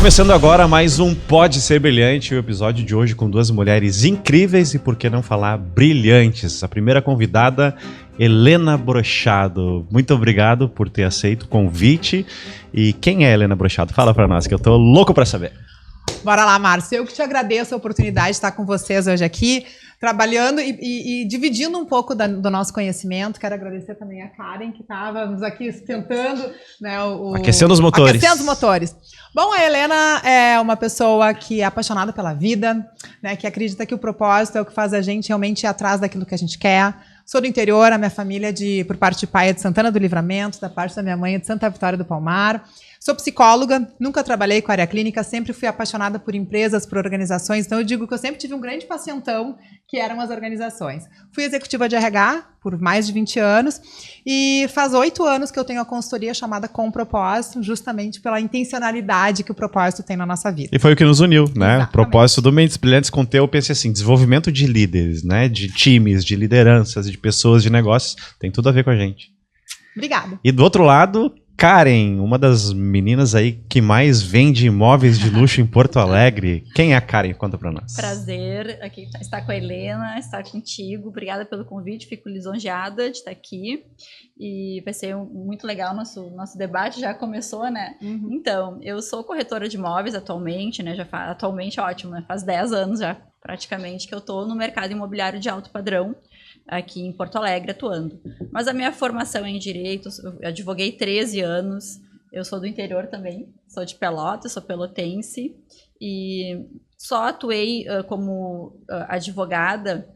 Começando agora mais um Pode Ser Brilhante, o episódio de hoje com duas mulheres incríveis e, por que não falar, brilhantes. A primeira convidada, Helena Brochado. Muito obrigado por ter aceito o convite. E quem é Helena Brochado? Fala pra nós, que eu tô louco pra saber. Bora lá, Márcio. Eu que te agradeço a oportunidade de estar com vocês hoje aqui, trabalhando e dividindo um pouco do nosso conhecimento. Quero agradecer também a Karen, que estávamos aqui esquentando, né, aquecendo os motores. Aquecendo os motores. Bom, a Helena é uma pessoa que é apaixonada pela vida, né, que acredita que o propósito é o que faz a gente realmente ir atrás daquilo que a gente quer. Sou do interior, a minha família, por parte de pai, é de Santana do Livramento, da parte da minha mãe é de Santa Vitória do Palmar. Sou psicóloga, nunca trabalhei com área clínica, sempre fui apaixonada por empresas, por organizações, então eu digo que eu sempre tive um grande pacientão, que eram as organizações. Fui executiva de RH por mais de 20 anos e faz 8 anos que eu tenho a consultoria chamada Com Propósito, justamente pela intencionalidade que o propósito tem na nossa vida. E foi o que nos uniu, né? Exatamente. O propósito do Mentes Brilhantes com T, eu pensei assim, desenvolvimento de líderes, né? De times, de lideranças, de pessoas, de negócios, tem tudo a ver com a gente. Obrigada. E do outro lado, Karen, uma das meninas aí que mais vende imóveis de luxo em Porto Alegre. Quem é a Karen? Conta pra nós. Prazer aqui estar com a Helena, estar contigo. Obrigada pelo convite, fico lisonjeada de estar aqui. E vai ser muito legal nosso debate, já começou, né? Uhum. Então, eu sou corretora de imóveis atualmente, né? Atualmente é ótimo, né? Faz 10 anos já, praticamente, que eu estou no mercado imobiliário de alto padrão, aqui em Porto Alegre, atuando. Mas a minha formação é em Direito, eu advoguei 13 anos, eu sou do interior também, sou de Pelotas, sou pelotense, e só atuei como advogada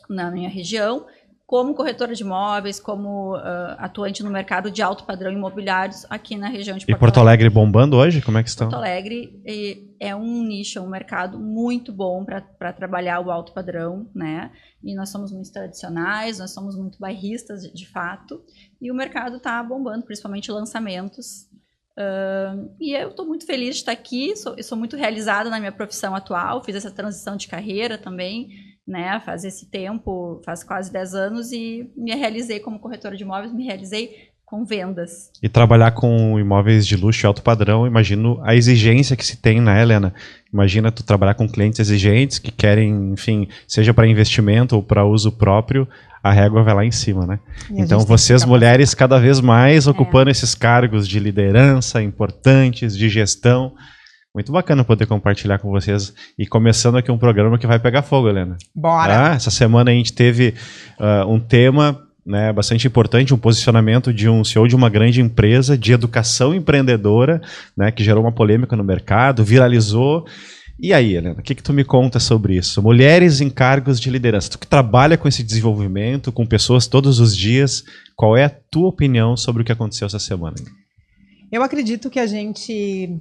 na minha região, como corretora de imóveis, como atuante no mercado de alto padrão imobiliários aqui na região de Porto Alegre. E Porto Alegre bombando hoje? Como é que estão? Porto Alegre é um nicho, um mercado muito bom para trabalhar o alto padrão, né? E nós somos muito tradicionais, nós somos muito bairristas, de fato, e o mercado está bombando, principalmente lançamentos. E eu estou muito feliz de estar aqui, eu sou muito realizada na minha profissão atual, fiz essa transição de carreira também, né, faz esse tempo, faz quase 10 anos, e me realizei como corretora de imóveis, me realizei com vendas. E trabalhar com imóveis de luxo e alto padrão, imagino a exigência que se tem, né, Helena? Imagina tu trabalhar com clientes exigentes que querem, enfim, seja para investimento ou para uso próprio, a régua vai lá em cima, né? Então vocês, mulheres, cada vez mais ocupando esses cargos de liderança importantes, de gestão. Muito bacana poder compartilhar com vocês. E começando aqui um programa que vai pegar fogo, Helena. Bora! Essa semana a gente teve um tema, né, bastante importante, um posicionamento de um CEO de uma grande empresa de educação empreendedora, né, que gerou uma polêmica no mercado, viralizou. E aí, Helena, o que tu me conta sobre isso? Mulheres em cargos de liderança. Tu que trabalha com esse desenvolvimento, com pessoas todos os dias, qual é a tua opinião sobre o que aconteceu essa semana? Eu acredito que a gente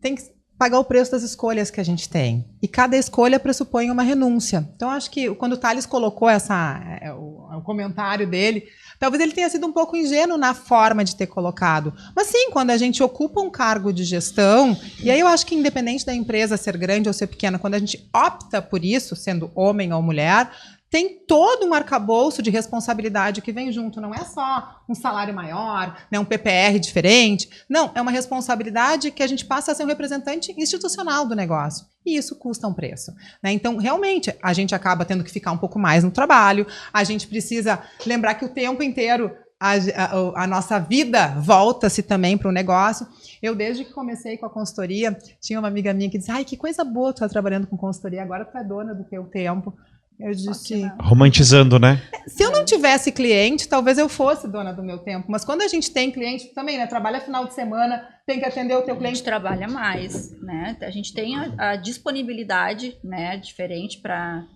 tem que pagar o preço das escolhas que a gente tem. E cada escolha pressupõe uma renúncia. Então, acho que quando o Thales colocou o comentário dele, talvez ele tenha sido um pouco ingênuo na forma de ter colocado. Mas sim, quando a gente ocupa um cargo de gestão, e aí eu acho que independente da empresa ser grande ou ser pequena, quando a gente opta por isso, sendo homem ou mulher, tem todo um arcabouço de responsabilidade que vem junto. Não é só um salário maior, né, um PPR diferente. Não, é uma responsabilidade que a gente passa a ser um representante institucional do negócio. E isso custa um preço, né? Então, realmente, a gente acaba tendo que ficar um pouco mais no trabalho. A gente precisa lembrar que o tempo inteiro a nossa vida volta-se também para o negócio. Eu, desde que comecei com a consultoria, tinha uma amiga minha que disse: ai, que coisa boa tu tá trabalhando com consultoria, agora tu é dona do teu tempo. Eu disse... Romantizando, né? Se eu não tivesse cliente, talvez eu fosse dona do meu tempo. Mas quando a gente tem cliente, também, né? Trabalha final de semana, tem que atender o teu cliente. A gente trabalha mais, né? A gente tem a disponibilidade, né, diferente para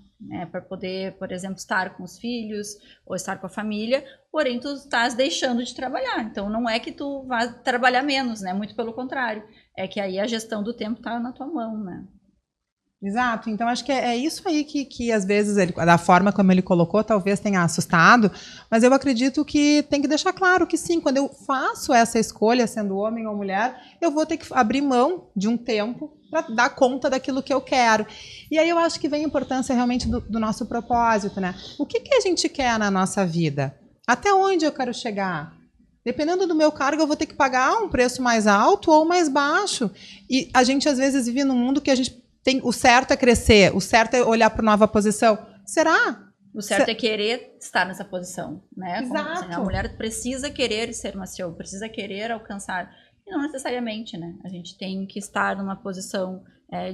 poder, por exemplo, estar com os filhos ou estar com a família, porém tu estás deixando de trabalhar. Então não é que tu vá trabalhar menos, né? Muito pelo contrário. É que aí a gestão do tempo está na tua mão, né? Exato, então acho que é isso aí que às vezes, da forma como ele colocou, talvez tenha assustado, mas eu acredito que tem que deixar claro que sim, quando eu faço essa escolha, sendo homem ou mulher, eu vou ter que abrir mão de um tempo para dar conta daquilo que eu quero. E aí eu acho que vem a importância realmente do nosso propósito, né? O que a gente quer na nossa vida? Até onde eu quero chegar? Dependendo do meu cargo, eu vou ter que pagar um preço mais alto ou mais baixo. E a gente, às vezes, vive num mundo que a gente tem... O certo é crescer, o certo é olhar para nova posição. Será? O certo é querer estar nessa posição, né? Exato. Assim, a mulher precisa querer ser uma CEO, precisa querer alcançar. E não necessariamente, né? A gente tem que estar numa posição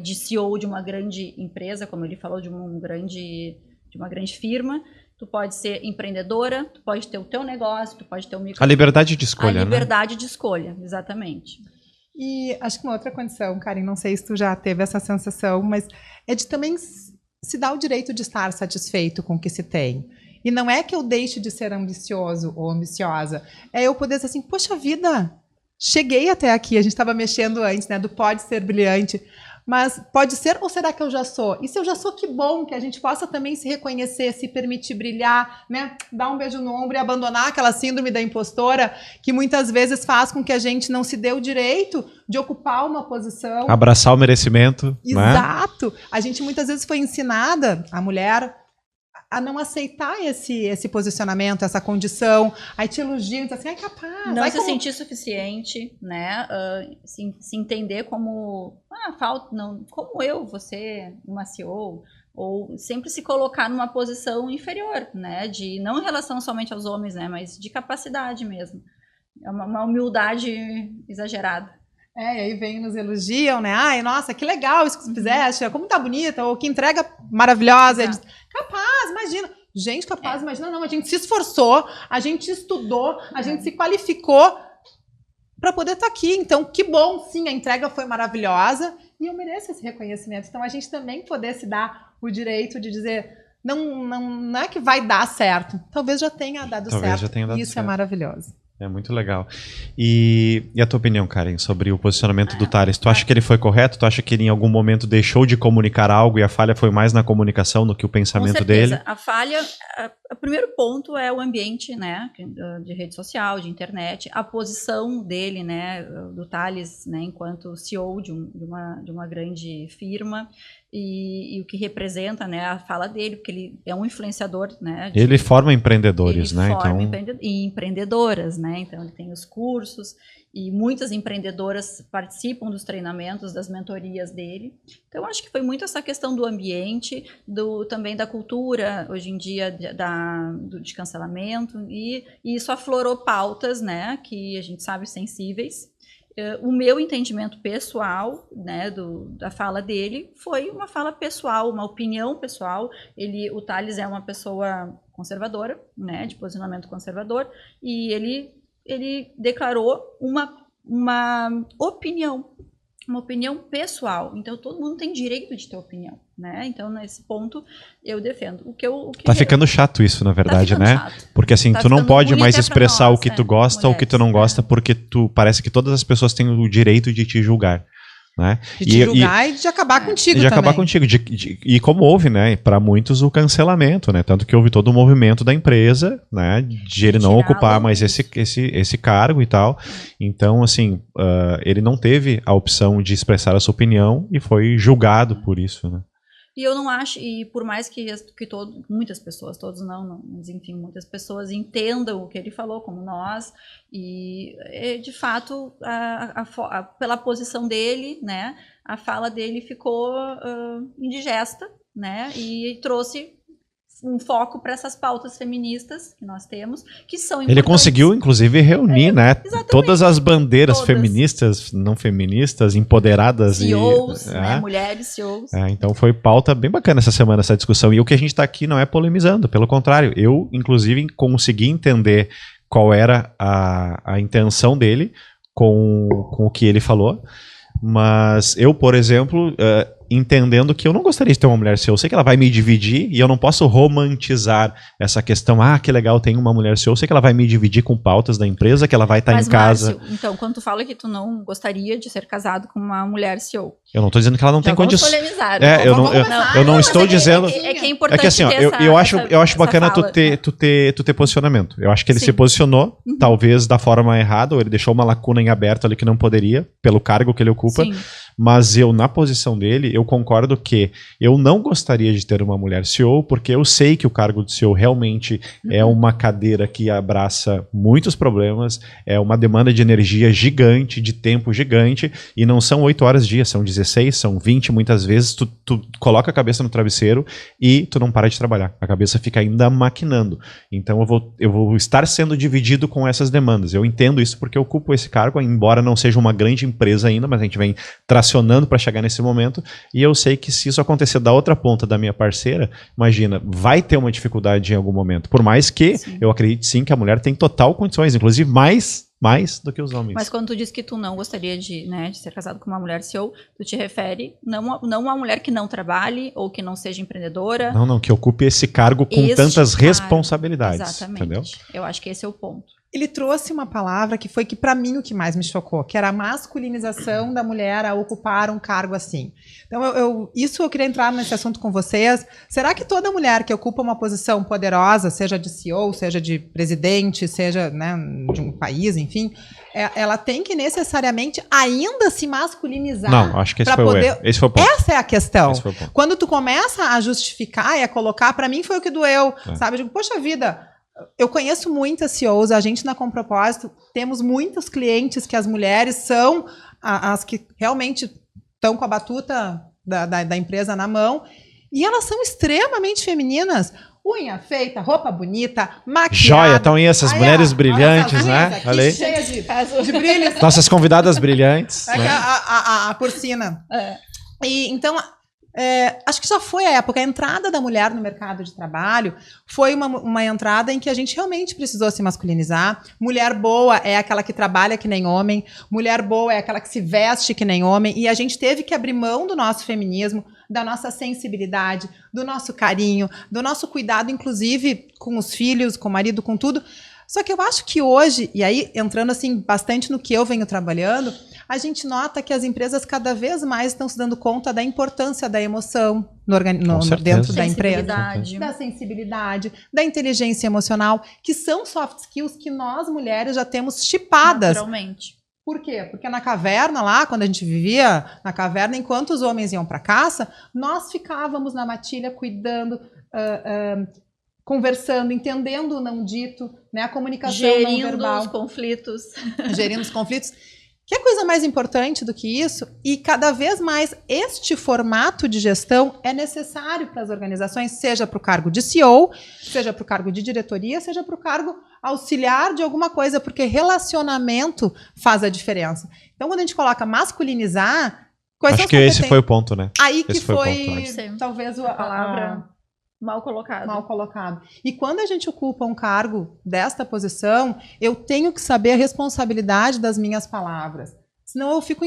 de CEO de uma grande empresa, como ele falou, de uma grande firma. Tu pode ser empreendedora, tu pode ter o teu negócio, tu pode ter o micro... A liberdade de escolha, A liberdade de escolha, exatamente. E acho que uma outra condição, Karen, não sei se tu já teve essa sensação, mas é de também se dar o direito de estar satisfeito com o que se tem. E não é que eu deixe de ser ambicioso ou ambiciosa, é eu poder dizer assim, poxa vida, cheguei até aqui, a gente estava mexendo antes, né, do pode ser brilhante, mas pode ser ou será que eu já sou? E se eu já sou, que bom que a gente possa também se reconhecer, se permitir brilhar, né? Dar um beijo no ombro e abandonar aquela síndrome da impostora que muitas vezes faz com que a gente não se dê o direito de ocupar uma posição. Abraçar o merecimento. Exato. Né? A gente muitas vezes foi ensinada, a mulher, a não aceitar esse posicionamento, essa condição. Aí te elogiam, diz assim, é capaz. Não se sentir suficiente, né? Se entender como, como eu, você, uma CEO, ou sempre se colocar numa posição inferior, né? De, não em relação somente aos homens, né? Mas de capacidade mesmo. É uma humildade exagerada. E aí vem nos elogiam, né? Ai, nossa, que legal isso que você fizeste, como tá bonita, ou que entrega maravilhosa. Diz, capaz, imagina. Gente, capaz, imagina, não, a gente se esforçou, a gente estudou, a gente se qualificou para poder estar aqui. Então, que bom, sim, a entrega foi maravilhosa e eu mereço esse reconhecimento. Então, a gente também poder se dar o direito de dizer, não é que vai dar certo, talvez já tenha dado certo. Já tenha dado isso certo. É maravilhoso. É muito legal. E a tua opinião, Karen, sobre o posicionamento do Thales? Tu acha que ele foi correto? Tu acha que ele em algum momento deixou de comunicar algo e a falha foi mais na comunicação do que o pensamento dele? A falha, o primeiro ponto é o ambiente, né, de rede social, de internet, a posição dele, né, do Thales, né, enquanto CEO de uma grande firma. E o que representa, né, a fala dele, porque ele é um influenciador, né? Ele forma empreendedores, né? E empreendedoras, né? Então ele tem os cursos e muitas empreendedoras participam dos treinamentos, das mentorias dele. Então acho que foi muito essa questão do ambiente, também da cultura hoje em dia de cancelamento e isso aflorou pautas, né? Que a gente sabe sensíveis. O meu entendimento pessoal, né, da fala dele foi uma fala pessoal, uma opinião pessoal. O Thales é uma pessoa conservadora, né, de posicionamento conservador, e ele declarou uma opinião pessoal. Então todo mundo tem direito de ter opinião, né? Então nesse ponto eu defendo. Tá ficando chato isso, na verdade, né? Chato. Porque assim, tu não pode mais expressar o que tu gosta ou o que tu não gosta, porque parece que todas as pessoas têm o direito de te julgar. Né? De te julgar e de acabar contigo também. De acabar contigo. E como houve, né, para muitos o cancelamento, né? Tanto que houve todo o movimento da empresa, né, de ele não ocupar mais esse cargo e tal. Então, assim, ele não teve a opção de expressar a sua opinião e foi julgado por isso, né? E eu não acho, e por mais que muitas pessoas, todos não, mas enfim, muitas pessoas entendam o que ele falou, como nós, e de fato, pela posição dele, né, a fala dele ficou indigesta, né, e trouxe um foco para essas pautas feministas que nós temos, que são importantes. Ele conseguiu, inclusive, reunir, né, todas as bandeiras feministas, não feministas, empoderadas. CEOs, né, mulheres CEOs. Então foi pauta bem bacana essa semana, essa discussão. E o que a gente está aqui não é polemizando, pelo contrário. Eu, inclusive, consegui entender qual era a intenção dele com o que ele falou. Mas eu, por exemplo, entendendo que eu não gostaria de ter uma mulher CEO, eu sei que ela vai me dividir e eu não posso romantizar essa questão, que legal, tem uma mulher CEO, eu sei que ela vai me dividir com pautas da empresa, que ela vai estar em casa. Márcio, então, quando tu fala que tu não gostaria de ser casado com uma mulher CEO. Eu não estou dizendo que ela não tem condições. Eu não estou dizendo. É que é importante. É que assim, eu acho bacana tu ter posicionamento. Eu acho que ele se posicionou, talvez da forma errada, ou ele deixou uma lacuna em aberto ali que não poderia, pelo cargo que ele ocupa. Sim. Mas eu, na posição dele, eu concordo que eu não gostaria de ter uma mulher CEO, porque eu sei que o cargo de CEO realmente é uma cadeira que abraça muitos problemas, é uma demanda de energia gigante, de tempo gigante, e não são 8 horas dia, são 16, são 20 muitas vezes. Tu coloca a cabeça no travesseiro e tu não para de trabalhar. A cabeça fica ainda maquinando. Então eu vou estar sendo dividido com essas demandas. Eu entendo isso porque eu ocupo esse cargo, embora não seja uma grande empresa ainda, mas a gente vem tracionando para chegar nesse momento, e eu sei que se isso acontecer da outra ponta da minha parceira, imagina, vai ter uma dificuldade em algum momento. Por mais que eu acredite sim que a mulher tem total condições, inclusive mais do que os homens. Mas quando tu diz que tu não gostaria de ser casado com uma mulher CEO, tu te refere não a uma mulher que não trabalhe ou que não seja empreendedora. Não, que ocupe esse cargo com tantas responsabilidades. Exatamente. Entendeu? Eu acho que esse é o ponto. Ele trouxe uma palavra que foi para mim o que mais me chocou, que era a masculinização da mulher a ocupar um cargo assim. Então, eu queria entrar nesse assunto com vocês. Será que toda mulher que ocupa uma posição poderosa, seja de CEO, seja de presidente, seja, né, de um país, enfim, ela tem que necessariamente ainda se masculinizar? Não, acho que esse foi o ponto. Essa é a questão. Quando tu começa a justificar e a colocar, para mim foi o que doeu, sabe? Eu digo, poxa vida, eu conheço muitas CEOs, a gente na Compropósito, temos muitos clientes que as mulheres são as que realmente estão com a batuta da empresa na mão, e elas são extremamente femininas. Unha feita, roupa bonita, maquiagem. Joia, estão aí essas mulheres brilhantes, né? Aqui, cheia de brilhos. Nossas convidadas brilhantes. Né? A porcina. E, então, acho que já foi a época. A entrada da mulher no mercado de trabalho foi uma entrada em que a gente realmente precisou se masculinizar. Mulher boa é aquela que trabalha que nem homem. Mulher boa é aquela que se veste que nem homem. E a gente teve que abrir mão do nosso feminismo, da nossa sensibilidade, do nosso carinho, do nosso cuidado, inclusive com os filhos, com o marido, com tudo. Só que eu acho que hoje, e aí entrando assim bastante no que eu venho trabalhando, a gente nota que as empresas cada vez mais estão se dando conta da importância da emoção dentro da empresa, da sensibilidade, da inteligência emocional, que são soft skills que nós mulheres já temos chipadas. Naturalmente. Por quê? Porque na caverna lá, quando a gente vivia na caverna, enquanto os homens iam para caça, nós ficávamos na matilha cuidando, conversando, entendendo o não dito, né? A comunicação não verbal. Gerindo os conflitos. Que coisa mais importante do que isso? E cada vez mais este formato de gestão é necessário para as organizações, seja para o cargo de CEO, seja para o cargo de diretoria, seja para o cargo auxiliar de alguma coisa, porque relacionamento faz a diferença. Então, quando a gente coloca masculinizar... Acho que esse foi o ponto, né? Aí que foi talvez a palavra... Mal colocado. E quando a gente ocupa um cargo desta posição, eu tenho que saber a responsabilidade das minhas palavras. Senão eu fico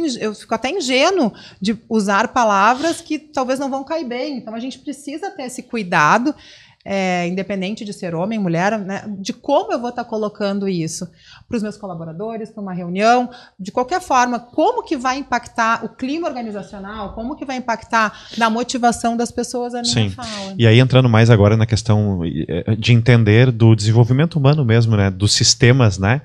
até ingênuo de usar palavras que talvez não vão cair bem. Então a gente precisa ter esse cuidado, independente de ser homem, mulher, né, de como eu vou estar colocando isso para os meus colaboradores, para uma reunião, de qualquer forma, como que vai impactar o clima organizacional, como que vai impactar na motivação das pessoas a minha fala. E aí entrando mais agora na questão de entender do desenvolvimento humano mesmo, né, dos sistemas, né,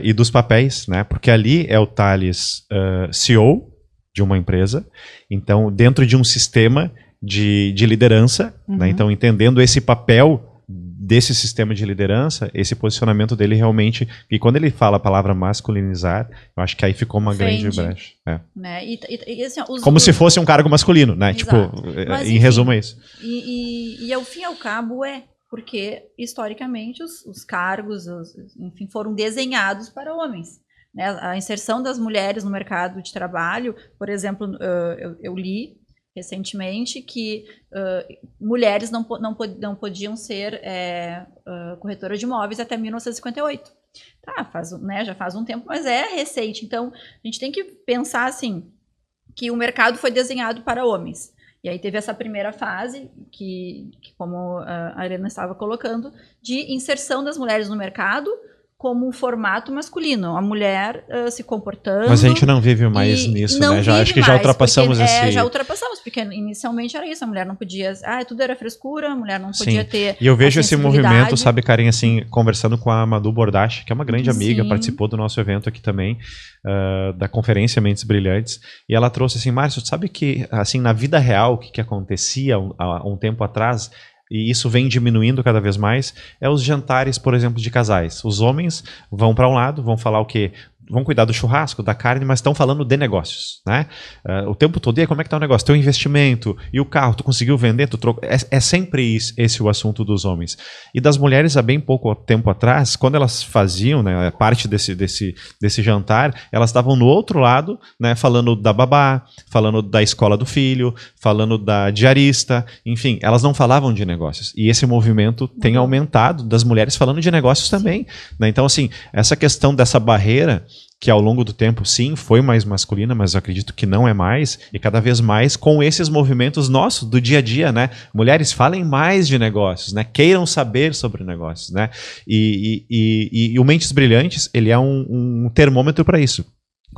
e dos papéis, né, porque ali é o Thales CEO de uma empresa, então dentro de um sistema de liderança, né? Então entendendo esse papel desse sistema de liderança, esse posicionamento dele realmente, e quando ele fala a palavra masculinizar, eu acho que aí ficou uma grande brecha. Né? E, assim, como se fosse um cargo masculino, né? Tipo, mas, em resumo é isso. E ao fim e ao cabo porque historicamente os cargos, enfim, foram desenhados para homens. Né? A inserção das mulheres no mercado de trabalho, por exemplo, eu li recentemente que mulheres não podiam ser corretoras de imóveis até 1958. Já faz um tempo, mas é recente. Então, a gente tem que pensar assim, que o mercado foi desenhado para homens. E aí teve essa primeira fase, que como a Helena estava colocando, de inserção das mulheres no mercado, como um formato masculino, a mulher se comportando. Mas a gente não vive mais nisso, não né? Acho que já mais, ultrapassamos porque, esse... já ultrapassamos, porque inicialmente era isso, a mulher não podia... tudo era frescura, a mulher não podia ter... E eu vejo esse movimento, sabe, Karen, assim, conversando com a Madu Bordache, que é uma grande amiga, participou do nosso evento aqui também, da conferência Mentes Brilhantes, e ela trouxe assim, Márcio, sabe que, assim, na vida real, o que acontecia há um tempo atrás... E isso vem diminuindo cada vez mais, é os jantares, por exemplo, de casais. Os homens vão para um lado, vão falar o quê? Vão cuidar do churrasco, da carne, mas estão falando de negócios, né? O tempo todo, e aí, como é que tá o negócio? Teu investimento, e o carro, tu conseguiu vender, tu trocou... É sempre esse o assunto dos homens. E das mulheres, há bem pouco tempo atrás, quando elas faziam, né, parte desse jantar, elas estavam no outro lado, né, falando da babá, falando da escola do filho, falando da diarista, enfim, elas não falavam de negócios. E esse movimento tem aumentado das mulheres falando de negócios também, né? Então, assim, essa questão dessa barreira que ao longo do tempo, sim, foi mais masculina, mas eu acredito que não é mais, e cada vez mais com esses movimentos nossos, do dia a dia, né? Mulheres, falem mais de negócios, né? Queiram saber sobre negócios, né? E o Mentes Brilhantes, ele é um termômetro para isso.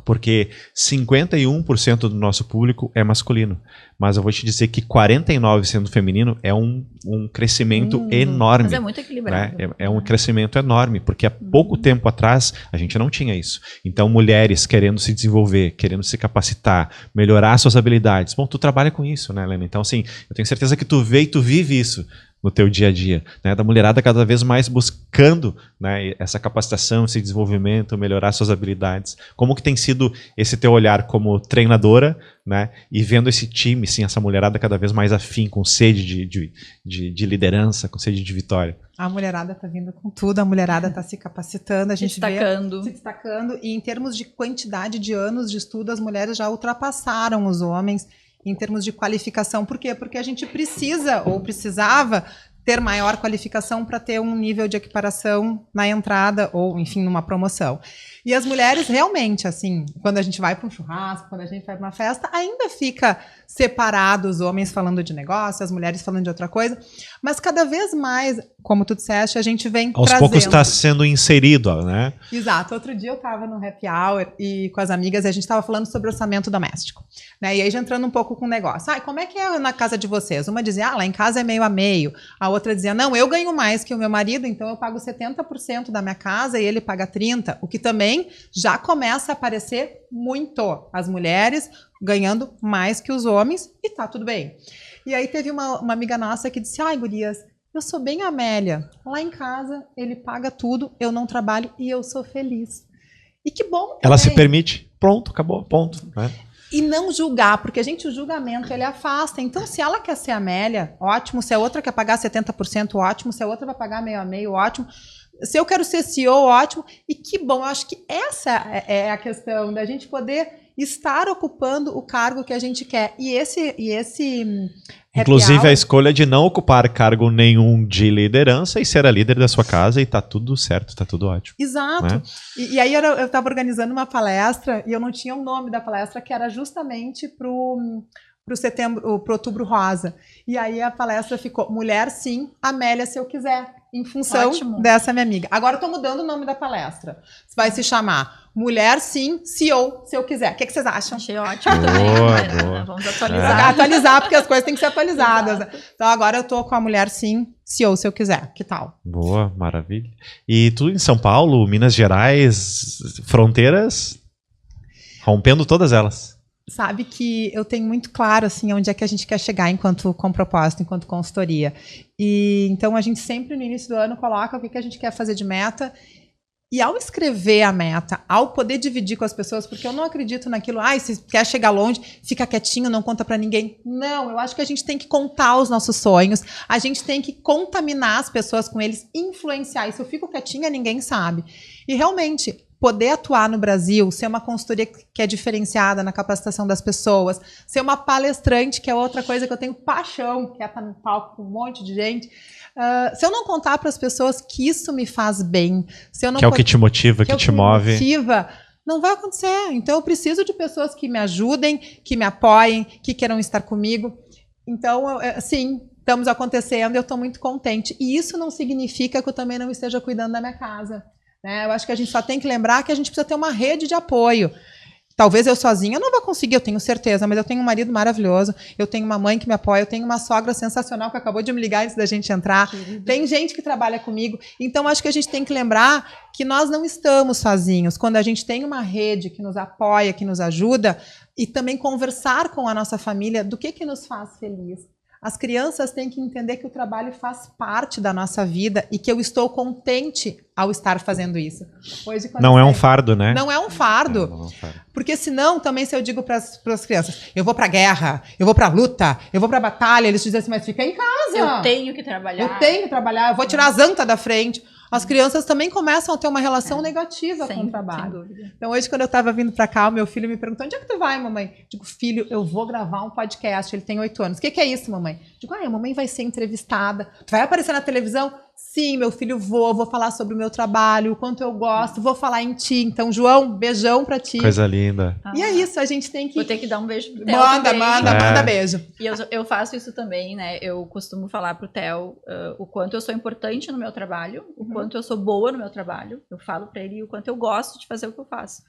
Porque 51% do nosso público é masculino. Mas eu vou te dizer que 49% sendo feminino é um crescimento enorme. Mas é muito equilibrado. Né? É um crescimento enorme, porque há pouco tempo atrás a gente não tinha isso. Então, mulheres querendo se desenvolver, querendo se capacitar, melhorar suas habilidades. Bom, tu trabalha com isso, né, Helena? Então, assim, eu tenho certeza que tu vê e tu vive isso no teu dia a dia, né? Da mulherada cada vez mais buscando, né, essa capacitação, esse desenvolvimento, melhorar suas habilidades. Como que tem sido esse teu olhar como treinadora, né, e vendo esse time, sim, essa mulherada cada vez mais afim, com sede de liderança, com sede de vitória? A mulherada está vindo com tudo, a mulherada está se capacitando, a gente se destacando, e em termos de quantidade de anos de estudo, as mulheres já ultrapassaram os homens em termos de qualificação. Por quê? Porque a gente precisa, ou precisava, ter maior qualificação para ter um nível de equiparação na entrada, ou, enfim, numa promoção. E as mulheres, realmente, assim, quando a gente vai para um churrasco, quando a gente vai para uma festa, ainda fica separado os homens falando de negócio, as mulheres falando de outra coisa, mas cada vez mais, como tu disseste, a gente vem aos trazendo. poucos está sendo inserido, né? Exato. Outro dia eu estava no happy hour e com as amigas, e a gente estava falando sobre orçamento doméstico, né? E aí já entrando um pouco com o negócio. Como é que é na casa de vocês? Uma dizia, lá em casa é meio a meio. A outra dizia, não, eu ganho mais que o meu marido, então eu pago 70% da minha casa e ele paga 30%, o que também já começa a aparecer muito as mulheres ganhando mais que os homens, e tá tudo bem. E aí teve uma amiga nossa que disse, gurias, eu sou bem Amélia, lá em casa ele paga tudo, eu não trabalho e eu sou feliz. E que bom também. Ela se permite, pronto, acabou, ponto, né? E não julgar, porque o julgamento ele afasta. Então, se ela quer ser Amélia, ótimo. Se a outra quer pagar 70%, ótimo. Se a outra vai pagar meio a meio, ótimo. Se eu quero ser CEO, ótimo. E que bom, eu acho que essa é a questão da gente poder estar ocupando o cargo que a gente quer. E esse inclusive a escolha de não ocupar cargo nenhum de liderança e ser a líder da sua casa, e tá tudo certo, tá tudo ótimo. Exato. Né? E aí eu estava organizando uma palestra e eu não tinha o nome da palestra, que era justamente pro Outubro Rosa. E aí a palestra ficou Mulher Sim, Amélia Se Eu Quiser, em função dessa minha amiga. Agora eu tô mudando o nome da palestra. Vai se chamar Mulher Sim, CEO, Se Eu Quiser. O que vocês acham? Achei ótimo também. Boa. Vamos atualizar. Atualizar, porque as coisas têm que ser atualizadas. Exato. Então agora eu tô com a Mulher Sim, CEO, Se Eu Quiser. Que tal? Boa, maravilha. E tu em São Paulo, Minas Gerais, fronteiras, rompendo todas elas. Sabe que eu tenho muito claro assim onde é que a gente quer chegar com propósito, enquanto consultoria. E então a gente sempre no início do ano coloca o que a gente quer fazer de meta. E ao escrever a meta, ao poder dividir com as pessoas, porque eu não acredito naquilo, se quer chegar longe, fica quietinho, não conta pra ninguém. Não, eu acho que a gente tem que contar os nossos sonhos, a gente tem que contaminar as pessoas com eles, influenciar. E se eu fico quietinha, ninguém sabe. E realmente, poder atuar no Brasil, ser uma consultoria que é diferenciada na capacitação das pessoas, ser uma palestrante, que é outra coisa que eu tenho paixão, que é estar no palco com um monte de gente. Se eu não contar para as pessoas que isso me faz bem, se eu não que é o que te motiva, que te move, não vai acontecer. Então eu preciso de pessoas que me ajudem, que me apoiem, que queiram estar comigo. Então, sim, estamos acontecendo e eu estou muito contente. E isso não significa que eu também não esteja cuidando da minha casa. né? Eu acho que a gente só tem que lembrar que a gente precisa ter uma rede de apoio. Talvez eu sozinha não vou conseguir, eu tenho certeza, mas eu tenho um marido maravilhoso, eu tenho uma mãe que me apoia, eu tenho uma sogra sensacional que acabou de me ligar antes da gente entrar, tem gente que trabalha comigo. Então, acho que a gente tem que lembrar que nós não estamos sozinhos. Quando a gente tem uma rede que nos apoia, que nos ajuda, e também conversar com a nossa família do que nos faz feliz. As crianças têm que entender que o trabalho faz parte da nossa vida e que eu estou contente ao estar fazendo isso. Hoje, não é um fardo, né? Não é um fardo. Não é um fardo. Porque senão, também se eu digo para as crianças, eu vou para a guerra, eu vou para a luta, eu vou para a batalha, eles dizem assim, mas fica em casa. Eu tenho que trabalhar. Eu tenho que trabalhar, eu vou tirar as antas da frente. As crianças também começam a ter uma relação negativa com o trabalho. Sem dúvida. Então, hoje, quando eu estava vindo para cá, o meu filho me perguntou, onde é que tu vai, mamãe? Digo, filho, eu vou gravar um podcast. Ele tem 8 anos. O que é isso, mamãe? Digo, a mamãe vai ser entrevistada. Tu vai aparecer na televisão? Sim, meu filho, vou falar sobre o meu trabalho, o quanto eu gosto, vou falar em ti. Então, João, beijão pra ti. Coisa linda. E é isso, a gente tem que... Vou ter que dar um beijo pro Theo Manda beijo. E eu faço isso também, né? Eu costumo falar pro Theo o quanto eu sou importante no meu trabalho, o quanto eu sou boa no meu trabalho. Eu falo pra ele o quanto eu gosto de fazer o que eu faço.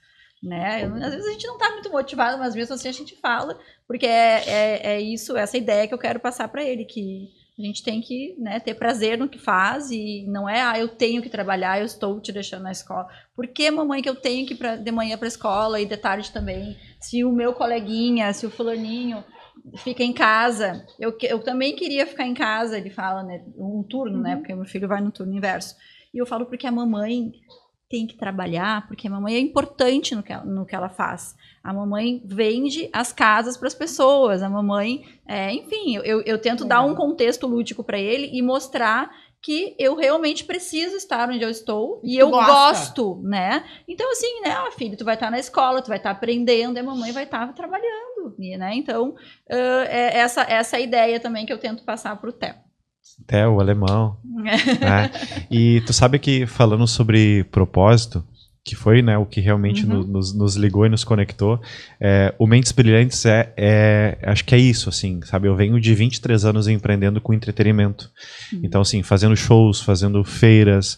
Né? Às vezes a gente não tá muito motivado, mas mesmo assim a gente fala, porque é isso, essa ideia que eu quero passar pra ele, que a gente tem que, né, ter prazer no que faz e não é, eu tenho que trabalhar, eu estou te deixando na escola. Por que, mamãe, que eu tenho que ir de manhã para a escola e de tarde também? Se o meu coleguinha, se o fulaninho fica em casa, eu também queria ficar em casa, ele fala, né, um turno, né, porque meu filho vai no turno inverso. E eu falo porque a mamãe tem que trabalhar, porque a mamãe é importante no que ela faz. A mamãe vende as casas para as pessoas, a mamãe... enfim, eu tento dar um contexto lúdico para ele e mostrar que eu realmente preciso estar onde eu estou e eu gosto, né? Então, assim, né, filho, tu vai estar na escola, tu vai estar aprendendo e a mamãe vai estar trabalhando, né? Então, essa ideia também que eu tento passar para o Theo. Theo, o alemão. Né? E tu sabe que, falando sobre propósito, que foi, né, o que realmente nos ligou e nos conectou, o Mentes Brilhantes acho que é isso, assim, sabe? Eu venho de 23 anos empreendendo com entretenimento. Então, assim, fazendo shows, fazendo feiras,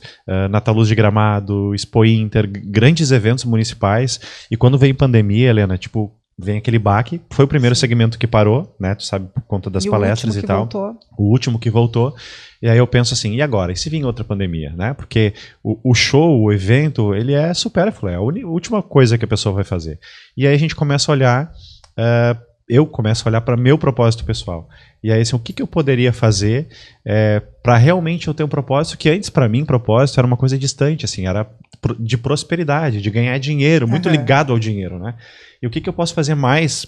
Natal Luz de Gramado, Expo Inter, grandes eventos municipais. E quando veio pandemia, Helena, tipo, vem aquele baque. Foi o primeiro segmento que parou, né? Tu sabe, por conta das palestras e tal. O último que voltou. E aí eu penso assim, e agora? E se vir outra pandemia, né? Porque o show, o evento, ele é supérfluo, é a última coisa que a pessoa vai fazer. E aí a gente começa a olhar, eu começo a olhar para meu propósito pessoal. E aí, assim, o que eu poderia fazer para realmente eu ter um propósito que antes, para mim, propósito era uma coisa distante, assim, era de prosperidade, de ganhar dinheiro, muito ligado ao dinheiro, né? E o que eu posso fazer mais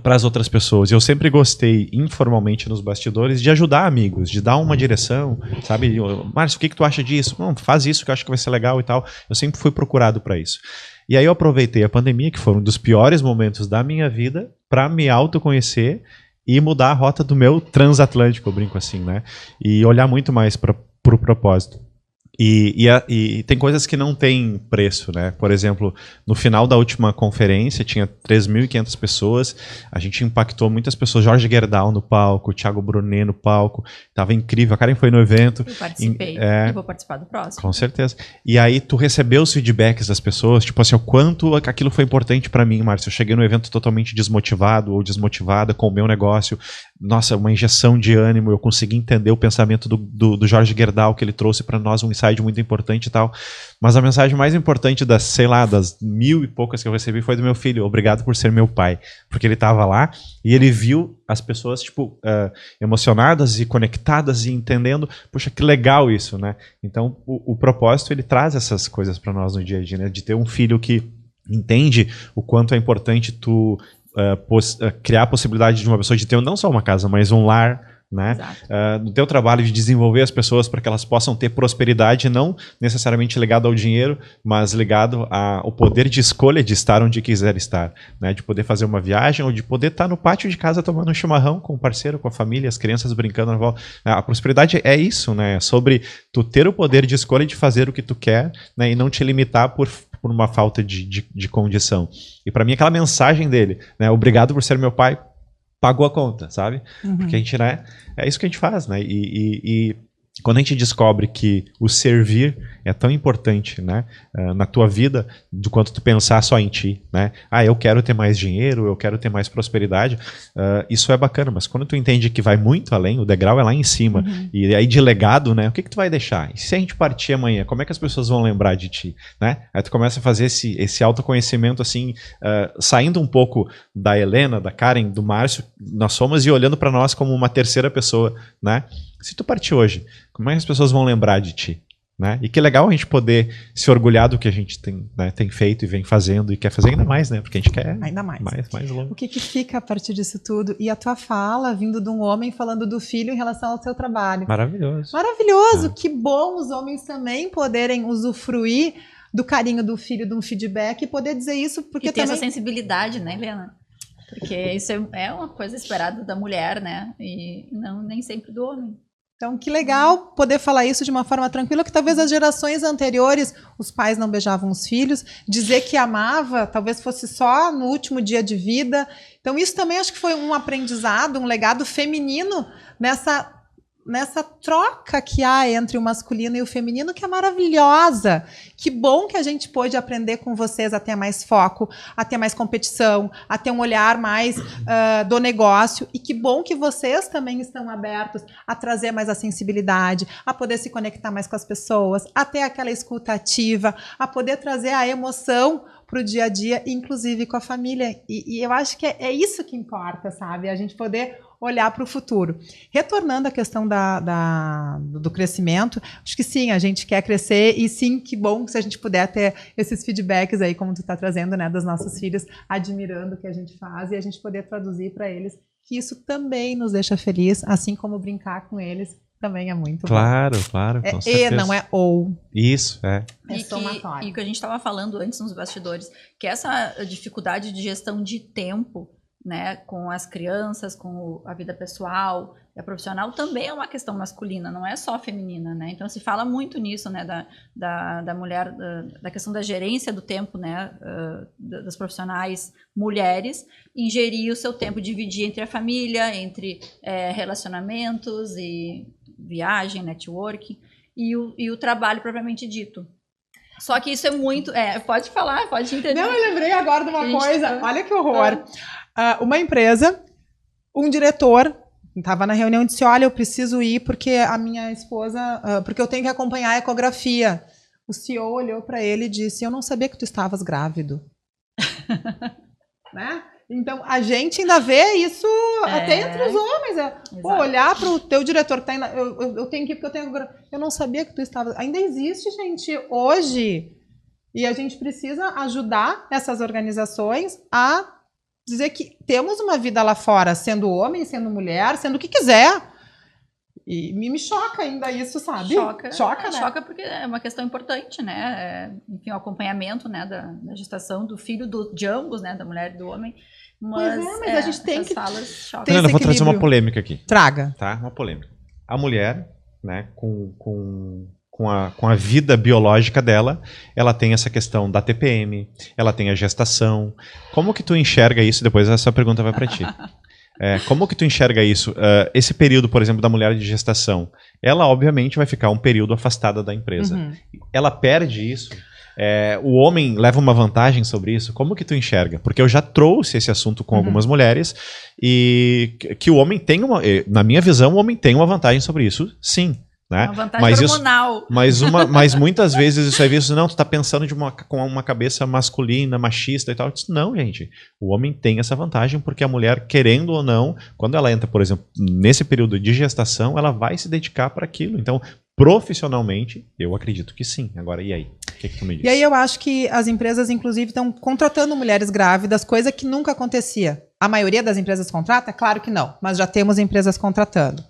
para as outras pessoas? Eu sempre gostei, informalmente nos bastidores, de ajudar amigos, de dar uma direção, sabe? Márcio, o que tu acha disso? Não, faz isso que eu acho que vai ser legal e tal. Eu sempre fui procurado para isso. E aí eu aproveitei a pandemia, que foi um dos piores momentos da minha vida, para me autoconhecer e mudar a rota do meu transatlântico, eu brinco assim, né? E olhar muito mais para o propósito. E tem coisas que não tem preço, né? Por exemplo, no final da última conferência tinha 3.500 pessoas, a gente impactou muitas pessoas, Jorge Gerdau no palco, Thiago Brunet no palco, tava incrível, a Karen foi no evento. Eu participei, e vou participar do próximo. Com certeza. E aí tu recebeu os feedbacks das pessoas, tipo assim, o quanto aquilo foi importante para mim, Márcio. Eu cheguei no evento totalmente desmotivado ou desmotivada com o meu negócio, nossa, uma injeção de ânimo, eu consegui entender o pensamento do Jorge Gerdau, que ele trouxe para nós um insight muito importante e tal, mas a mensagem mais importante das, sei lá, das 1.000 e poucas que eu recebi foi do meu filho, obrigado por ser meu pai, porque ele estava lá e ele viu as pessoas, tipo, emocionadas e conectadas e entendendo, puxa, que legal isso, né? Então, o propósito, ele traz essas coisas para nós no dia a dia, né? De ter um filho que entende o quanto é importante tu criar a possibilidade de uma pessoa de ter não só uma casa, mas um lar, né? No teu trabalho de desenvolver as pessoas para que elas possam ter prosperidade, não necessariamente ligado ao dinheiro, mas ligado ao poder de escolha de estar onde quiser estar, né? De poder fazer uma viagem ou de poder estar no pátio de casa tomando um chimarrão com o parceiro, com a família, as crianças brincando na volta. A prosperidade é isso, né? É sobre tu ter o poder de escolha de fazer o que tu quer, né? E não te limitar por uma falta de condição. E para mim aquela mensagem dele, né? Obrigado por ser meu pai, pagou a conta, sabe? Porque a gente, né? É isso que a gente faz, né? E Quando a gente descobre que o servir é tão importante, né, na tua vida, do quanto tu pensar só em ti, né? Eu quero ter mais dinheiro, eu quero ter mais prosperidade, isso é bacana, mas quando tu entende que vai muito além, o degrau é lá em cima, e aí de legado, né, o que tu vai deixar? E se a gente partir amanhã, como é que as pessoas vão lembrar de ti, né? Aí tu começa a fazer esse autoconhecimento, assim, saindo um pouco da Helena, da Karen, do Márcio, nós somos, e olhando para nós como uma terceira pessoa, né? Se tu partir hoje, como é que as pessoas vão lembrar de ti? Né? E que legal a gente poder se orgulhar do que a gente tem, né, tem feito e vem fazendo e quer fazer ainda mais, né? Porque a gente quer ainda mais longe. O que fica a partir disso tudo? E a tua fala, vindo de um homem falando do filho em relação ao seu trabalho. Maravilhoso. Maravilhoso. Que bom os homens também poderem usufruir do carinho do filho, de um feedback e poder dizer isso. Porque e ter também... essa sensibilidade, né, Helena? Porque isso é uma coisa esperada da mulher, né? E não nem sempre do homem. Então, que legal poder falar isso de uma forma tranquila, que talvez as gerações anteriores, os pais não beijavam os filhos, dizer que amava, talvez fosse só no último dia de vida. Então, isso também acho que foi um aprendizado, um legado feminino nessa troca que há entre o masculino e o feminino, que é maravilhosa. Que bom que a gente pôde aprender com vocês a ter mais foco, a ter mais competição, a ter um olhar mais do negócio. E que bom que vocês também estão abertos a trazer mais a sensibilidade, a poder se conectar mais com as pessoas, a ter aquela escuta ativa, a poder trazer a emoção para o dia a dia, inclusive com a família. E eu acho que é isso que importa, sabe? A gente poder olhar para o futuro. Retornando à questão do crescimento, acho que sim, a gente quer crescer e sim, que bom se a gente puder ter esses feedbacks aí, como tu está trazendo, né, dos nossos filhos, admirando o que a gente faz e a gente poder traduzir para eles, que isso também nos deixa feliz, assim como brincar com eles também é muito claro, bom. Claro, com certeza. Não é ou. Isso, é. E que a gente estava falando antes nos bastidores, que essa dificuldade de gestão de tempo, né, com as crianças, com a vida pessoal e a profissional, também é uma questão masculina, não é só feminina, né? Então se fala muito nisso, né, da mulher, da questão da gerência do tempo, né, das profissionais mulheres, em gerir o seu tempo, dividir entre a família, entre relacionamentos e viagem, networking e o trabalho propriamente dito. Só que isso é muito... pode falar, pode entender. Não, eu lembrei agora de uma coisa. Olha que horror. Uma empresa, um diretor estava na reunião e disse, olha, eu preciso ir porque a minha esposa... porque eu tenho que acompanhar a ecografia. O CEO olhou para ele e disse, eu não sabia que tu estavas grávido. Né? Então, a gente ainda vê isso até entre os homens. Olhar para o teu diretor, que tá eu tenho que ir porque eu não sabia que tu estava... Ainda existe, gente, hoje. E a gente precisa ajudar essas organizações a dizer que temos uma vida lá fora, sendo homem, sendo mulher, sendo o que quiser. E me choca ainda isso, sabe? Choca, né? Choca porque é uma questão importante, né? Enfim, o acompanhamento, né, da gestação do filho de ambos, né, da mulher e do homem. Mas a gente tem que... Helena, eu vou trazer uma polêmica aqui. Traga. Tá? Uma polêmica. A mulher, né, com a vida biológica dela, ela tem essa questão da TPM, ela tem a gestação. Como que tu enxerga isso? Depois essa pergunta vai para ti. Como que tu enxerga isso? Esse período, por exemplo, da mulher de gestação, ela obviamente vai ficar um período afastada da empresa. Ela perde isso? O homem leva uma vantagem sobre isso? Como que tu enxerga? Porque eu já trouxe esse assunto com algumas mulheres e que o homem tem na minha visão, o homem tem uma vantagem sobre isso, sim. Né? Uma vantagem hormonal. Mas muitas vezes isso é visto, não, tu tá pensando com uma cabeça masculina, machista e tal. Disse, não, gente, o homem tem essa vantagem porque a mulher, querendo ou não, quando ela entra, por exemplo, nesse período de gestação, ela vai se dedicar para aquilo. Então, profissionalmente, eu acredito que sim. Agora, e aí? O que tu me diz? E aí eu acho que as empresas, inclusive, estão contratando mulheres grávidas, coisa que nunca acontecia. A maioria das empresas contrata? Claro que não, mas já temos empresas contratando.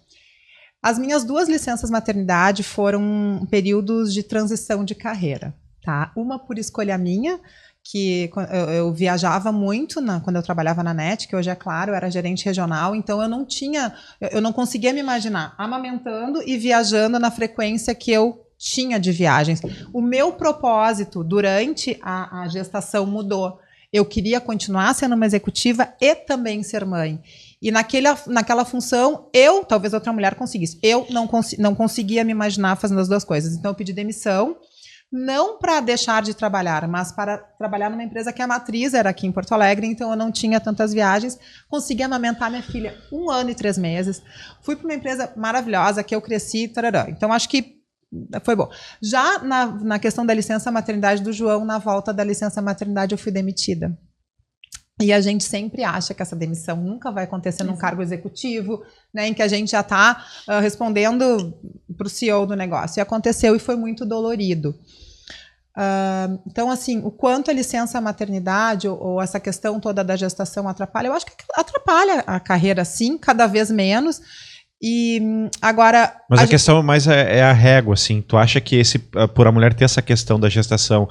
As minhas 2 licenças maternidade foram períodos de transição de carreira, tá? Uma por escolha minha, que eu viajava muito quando eu trabalhava na NET, que hoje é claro, eu era gerente regional, então eu não conseguia me imaginar amamentando e viajando na frequência que eu tinha de viagens. O meu propósito durante a gestação mudou. Eu queria continuar sendo uma executiva e também ser mãe. E naquela função, eu, talvez outra mulher conseguisse. Eu não conseguia me imaginar fazendo as duas coisas. Então, eu pedi demissão, não para deixar de trabalhar, mas para trabalhar numa empresa que a matriz era aqui em Porto Alegre, então eu não tinha tantas viagens. Consegui amamentar minha filha 1 ano e 3 meses. Fui para uma empresa maravilhosa, que eu cresci, tarará. Então, acho que foi bom. Já na questão da licença maternidade do João, na volta da licença maternidade, eu fui demitida. E a gente sempre acha que essa demissão nunca vai acontecer num cargo executivo, né, em que a gente já está respondendo para o CEO do negócio. E aconteceu e foi muito dolorido. Então, assim, o quanto a licença maternidade ou essa questão toda da gestação atrapalha, eu acho que atrapalha a carreira, sim, cada vez menos. E agora... Mas a questão mais é a régua, assim. Tu acha que por a mulher ter essa questão da gestação,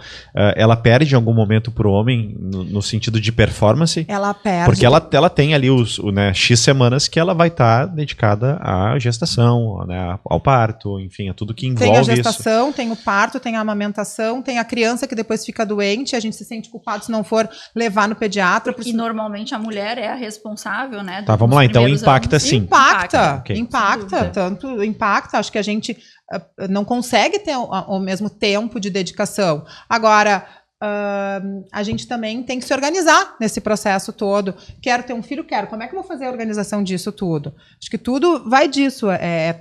ela perde em algum momento pro homem, no sentido de performance? Ela perde. Porque ela tem ali né, X semanas que ela vai estar dedicada à gestação, né, ao parto, enfim, a tudo que envolve isso. Tem a gestação, tem o parto, tem a amamentação, tem a criança que depois fica doente, a gente se sente culpado se não for levar no pediatra. Porque normalmente a mulher é a responsável, né? Tá, vamos lá, então impacta sim. Impacta. Okay. Impacta, acho que a gente não consegue ter o mesmo tempo de dedicação. Agora, a gente também tem que se organizar nesse processo todo. Quero ter um filho? Quero. Como é que eu vou fazer a organização disso tudo? Acho que tudo vai disso.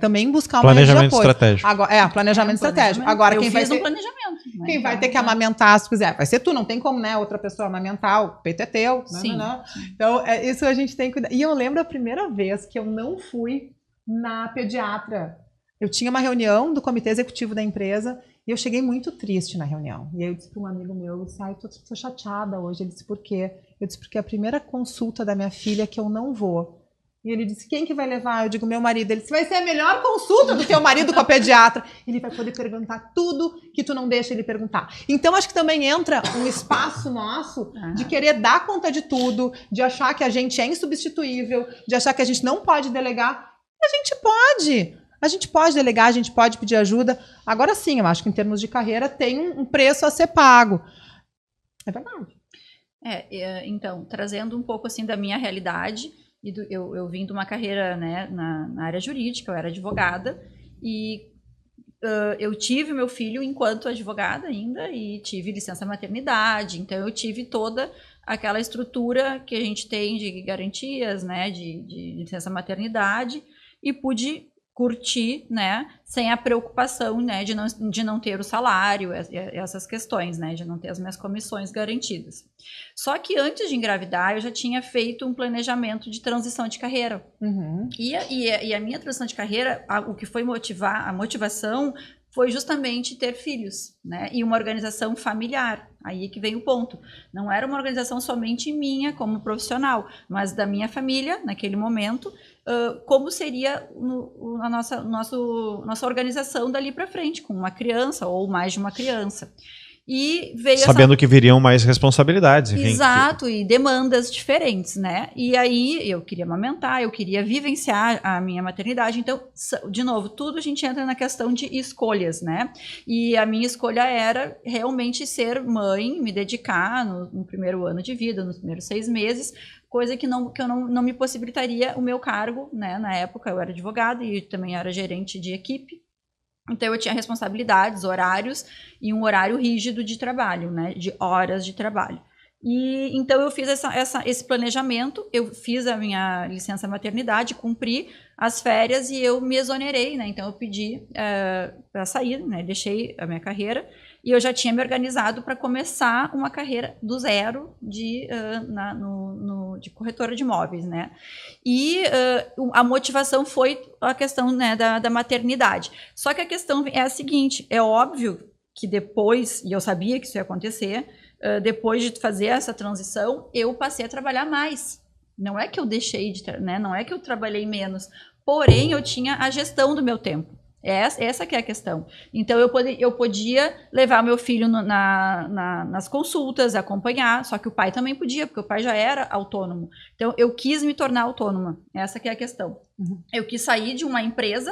Também buscar uma rede de apoio. Estratégico. Agora, planejamento estratégico. Agora, eu quem vai ter... planejamento. Né? Quem vai ter que amamentar, se quiser, vai ser tu, não tem como, né, outra pessoa amamentar, o peito é teu. Sim. Não. Então, isso a gente tem que cuidar. E eu lembro a primeira vez que eu não fui na pediatra. Eu tinha uma reunião do comitê executivo da empresa e eu cheguei muito triste na reunião. E aí eu disse para um amigo meu, eu disse, tô chateada hoje. Ele disse, por quê? Eu disse, porque é a primeira consulta da minha filha que eu não vou. E ele disse, quem que vai levar? Eu digo, meu marido. Ele disse, vai ser a melhor consulta do teu marido com a pediatra. Ele vai poder perguntar tudo que tu não deixa ele perguntar. Então, acho que também entra um espaço nosso de querer dar conta de tudo, de achar que a gente é insubstituível, de achar que a gente não pode delegar. A gente pode. A gente pode delegar, a gente pode pedir ajuda. Agora sim, eu acho que em termos de carreira tem um preço a ser pago. É verdade. Então, trazendo um pouco assim da minha realidade, eu vim de uma carreira, né, na área jurídica, eu era advogada, e eu tive meu filho enquanto advogada ainda, e tive licença maternidade, então eu tive toda aquela estrutura que a gente tem de garantias, né, de licença maternidade, e pude curtir, né, sem a preocupação, né, de não ter o salário, essas questões, né, de não ter as minhas comissões garantidas. Só que antes de engravidar, eu já tinha feito um planejamento de transição de carreira. Uhum. E a minha transição de carreira, o que foi a motivação foi justamente ter filhos, né, e uma organização familiar. Aí é que vem o ponto. Não era uma organização somente minha como profissional, mas da minha família, naquele momento, como seria a nossa organização dali para frente, com uma criança ou mais de uma criança. E veio sabendo que viriam mais responsabilidades. Enfim, exato, e demandas diferentes, né? E aí eu queria amamentar, eu queria vivenciar a minha maternidade. Então, de novo, tudo a gente entra na questão de escolhas, né? E a minha escolha era realmente ser mãe, me dedicar no primeiro ano de vida, nos primeiros 6 meses, coisa que eu não me possibilitaria o meu cargo, né? Na época eu era advogada e também era gerente de equipe. Então, eu tinha responsabilidades, horários e um horário rígido de trabalho, né? De horas de trabalho. E então, eu fiz esse planejamento, eu fiz a minha licença maternidade, cumpri as férias e eu me exonerei, né? Então, eu pedi para sair, né? Deixei a minha carreira e eu já tinha me organizado para começar uma carreira do zero de corretora de imóveis, né? E a motivação foi a questão, né, da maternidade. Só que a questão é a seguinte, é óbvio que depois, e eu sabia que isso ia acontecer, depois de fazer essa transição, eu passei a trabalhar mais. Não é que eu deixei né? Não é que eu trabalhei menos, porém eu tinha a gestão do meu tempo. Essa que é a questão. Então, eu podia levar meu filho nas consultas, acompanhar, só que o pai também podia, porque o pai já era autônomo. Então, eu quis me tornar autônoma. Essa que é a questão. Uhum. Eu quis sair de uma empresa,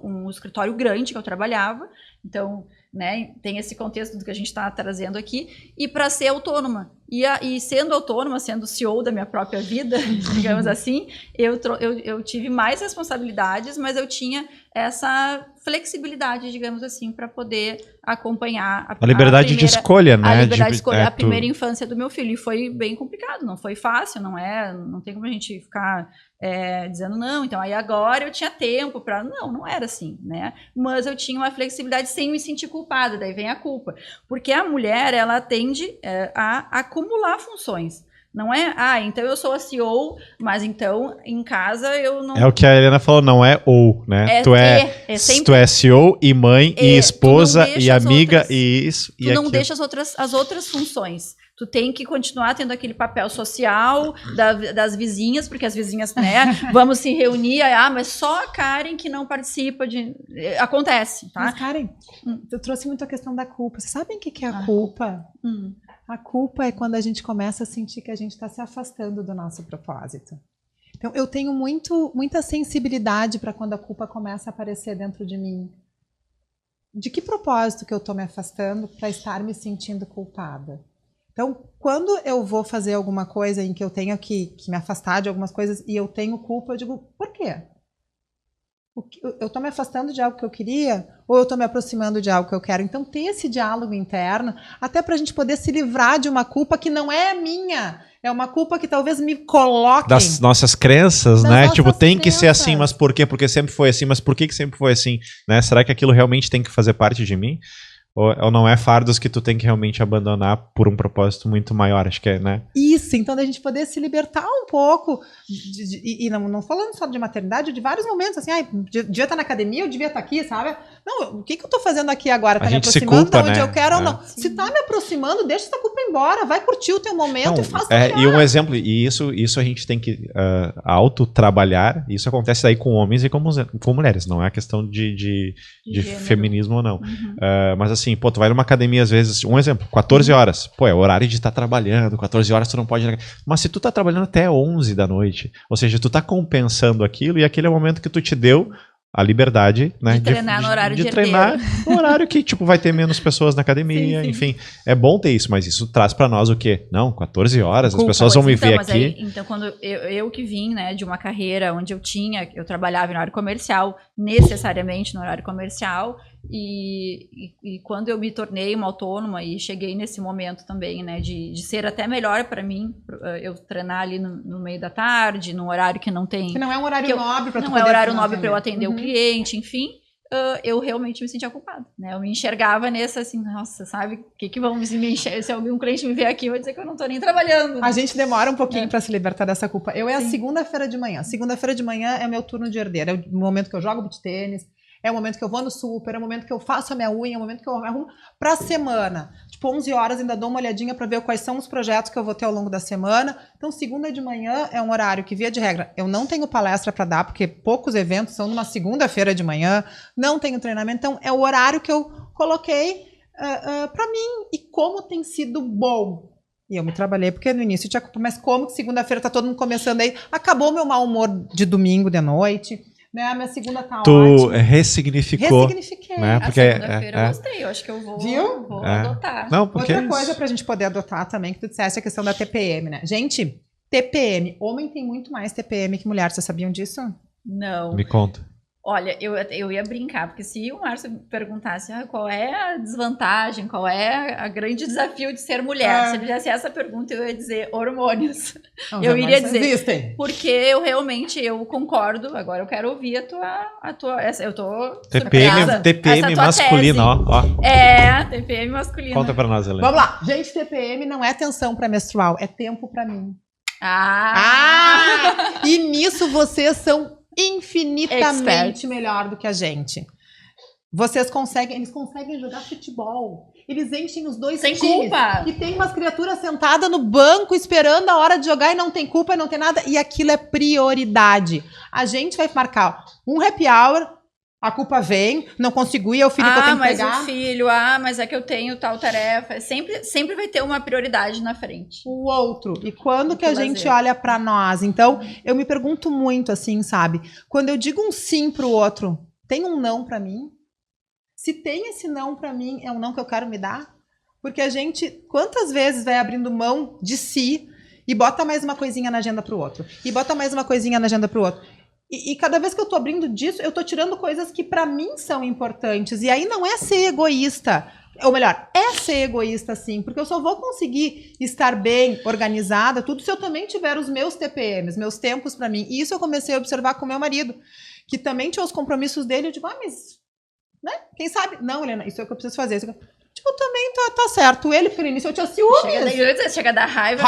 um escritório grande que eu trabalhava, então, né, tem esse contexto do que a gente está trazendo aqui, e para ser autônoma. E sendo autônoma, sendo CEO da minha própria vida, digamos assim, eu tive mais responsabilidades, mas eu tinha essa flexibilidade, digamos assim, para poder acompanhar a liberdade de escolha, né? A liberdade de escolher a primeira infância do meu filho. E foi bem complicado, não foi fácil, não tem como a gente ficar dizendo não. Então, aí agora eu tinha tempo para... Não era assim, né? Mas eu tinha uma flexibilidade sem me sentir culpada, daí vem a culpa. Porque a mulher, ela tende a acumular funções. Não é, então eu sou a CEO, mas então em casa eu não... É o que a Helena falou, não é ou, né? Tu é CEO e mãe e esposa e amiga e isso. Tu não deixa as outras funções. Tu tem que continuar tendo aquele papel social das vizinhas, porque as vizinhas, né, vamos se reunir, mas só a Karen que não participa de... Acontece, tá? Mas Karen, eu trouxe muito a questão da culpa. Vocês sabem o que é a culpa? A culpa é quando a gente começa a sentir que a gente está se afastando do nosso propósito. Então, eu tenho muita sensibilidade para quando a culpa começa a aparecer dentro de mim. De que propósito que eu estou me afastando para estar me sentindo culpada? Então, quando eu vou fazer alguma coisa em que eu tenho que me afastar de algumas coisas e eu tenho culpa, eu digo, por quê? Eu estou me afastando de algo que eu queria ou eu estou me aproximando de algo que eu quero? Então, ter esse diálogo interno, até para a gente poder se livrar de uma culpa que não é minha. É uma culpa que talvez me coloque... Das nossas crenças, né? Tipo, tem que ser assim, mas por quê? Porque sempre foi assim, mas por que sempre foi assim? Né? Será que aquilo realmente tem que fazer parte de mim? Ou não é fardos que tu tem que realmente abandonar por um propósito muito maior, acho que é, né? Isso, então da gente poder se libertar um pouco, e não falando só de maternidade, de vários momentos, assim, devia estar na academia, eu devia estar aqui, sabe? Não, o que eu estou fazendo aqui agora? Tá me aproximando de onde eu quero ou não? Se tá me aproximando, deixa essa culpa embora, vai curtir o teu momento e faz melhor. E um exemplo, e isso a gente tem que auto-trabalhar, isso acontece daí com homens e com mulheres, não é questão de feminismo ou não. Mas assim, pô, tu vai numa academia às vezes, um exemplo, 14 horas. Pô, é horário de estar trabalhando, 14 horas tu não pode... Mas se tu tá trabalhando até 11 da noite, ou seja, tu tá compensando aquilo e aquele é o momento que tu te deu a liberdade, né? De treinar no horário de treinar no horário que, tipo, vai ter menos pessoas na academia, sim. Enfim. É bom ter isso, mas isso traz pra nós o quê? Não, 14 horas, as pessoas vão me ver aqui. Aí, então, quando eu que vim, né, de uma carreira onde eu trabalhava no horário comercial, necessariamente no horário comercial, e quando eu me tornei uma autônoma e cheguei nesse momento também, né, de ser até melhor para mim, eu treinar ali no meio da tarde, num horário que não tem... Que não é um horário nobre para tu Não é horário nobre para eu atender o cliente, enfim, eu realmente me sentia culpada, né? Eu me enxergava nessa, assim, nossa, sabe, o que vão me enxergar? Se algum cliente me ver aqui, vai dizer que eu não tô nem trabalhando. A gente demora um pouquinho para se libertar dessa culpa. A segunda-feira de manhã. Segunda-feira de manhã é o meu turno de herdeira, é o momento que eu jogo beach tênis, é o momento que eu vou no super, é o momento que eu faço a minha unha, é o momento que eu arrumo pra semana. Tipo, 11 horas ainda dou uma olhadinha para ver quais são os projetos que eu vou ter ao longo da semana. Então, segunda de manhã é um horário que, via de regra, eu não tenho palestra para dar, porque poucos eventos são numa segunda-feira de manhã, não tenho treinamento. Então, é o horário que eu coloquei para mim. E como tem sido bom. E eu me trabalhei, porque no início tinha culpa, mas como que segunda-feira tá todo mundo começando aí? Acabou meu mau humor de domingo de noite. Né, a minha segunda tá ótima. Ressignificou. Ressignifiquei. Né, porque a segunda-feira eu gostei, eu acho que eu vou adotar. Não, outra coisa pra gente poder adotar também, que tu disseste, é a questão da TPM, né? Gente, TPM, homem tem muito mais TPM que mulher, vocês sabiam disso? Não. Me conta. Olha, eu ia brincar, porque se o Márcio perguntasse qual é a desvantagem, qual é o grande desafio de ser mulher, se ele fizesse essa pergunta, eu ia dizer hormônios. Eu iria dizer, existem. Porque eu realmente, concordo, agora eu quero ouvir a tua eu tô TPM masculino, ó. TPM masculino. Conta pra nós, Helena. Vamos lá. Gente, TPM não é tensão pré-menstrual, é tempo pra mim. E nisso vocês são infinitamente melhor do que a gente. Eles conseguem jogar futebol. Eles enchem os dois sem times. Culpa. E tem umas criaturas sentadas no banco esperando a hora de jogar e não tem culpa, não tem nada. E aquilo é prioridade. A gente vai marcar um happy hour, a culpa vem, não consigo ir, é o filho que eu tenho que pegar. Mas o filho, mas é que eu tenho tal tarefa. Sempre vai ter uma prioridade na frente. O outro. E quando que a gente olha pra nós? Então, eu me pergunto muito assim, sabe? Quando eu digo um sim pro outro, tem um não pra mim? Se tem esse não pra mim, é um não que eu quero me dar? Porque a gente, quantas vezes vai abrindo mão de si e bota mais uma coisinha na agenda pro outro. E bota mais uma coisinha na agenda pro outro. E cada vez que eu tô abrindo disso, eu tô tirando coisas que para mim são importantes. E aí não é ser egoísta. Ou melhor, é ser egoísta sim. Porque eu só vou conseguir estar bem, organizada, tudo se eu também tiver os meus TPMs, meus tempos para mim. E isso eu comecei a observar com meu marido, que também tinha os compromissos dele. Eu digo, mas, né? Quem sabe? Não, Helena, isso é o que eu preciso fazer. Tipo, também tá certo. Ele, porque no início eu tinha ciúmes. Chega da raiva.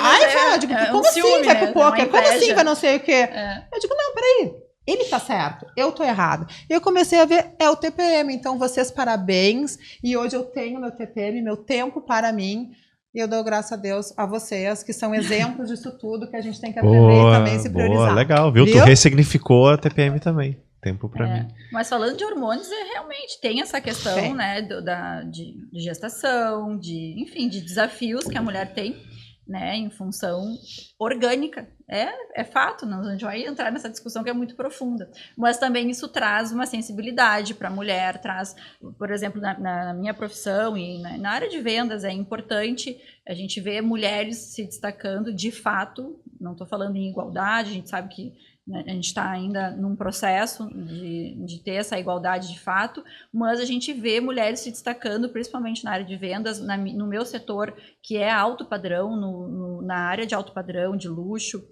Eu digo, como assim ciúme, vai pro poker? Como assim vai não sei o quê? É. Eu digo, não, peraí. Ele tá certo, eu tô errado. E eu comecei a ver, é o TPM. Então, vocês, parabéns. E hoje eu tenho meu TPM, meu tempo para mim. E eu dou graças a Deus a vocês, que são exemplos disso tudo que a gente tem que aprender e também se priorizar. Legal, viu? Tu ressignificou a TPM também. Tempo para mim. Mas falando de hormônios, realmente tem essa questão, né, de gestação, enfim, de desafios que a mulher tem, né, em função orgânica. É fato, não, a gente vai entrar nessa discussão que é muito profunda. Mas também isso traz uma sensibilidade para a mulher, traz, por exemplo, na minha profissão e na área de vendas, é importante a gente ver mulheres se destacando de fato. Não estou falando em igualdade, a gente sabe que a gente está ainda num processo de ter essa igualdade de fato, mas a gente vê mulheres se destacando, principalmente na área de vendas, no meu setor, que é alto padrão, na área de alto padrão, de luxo.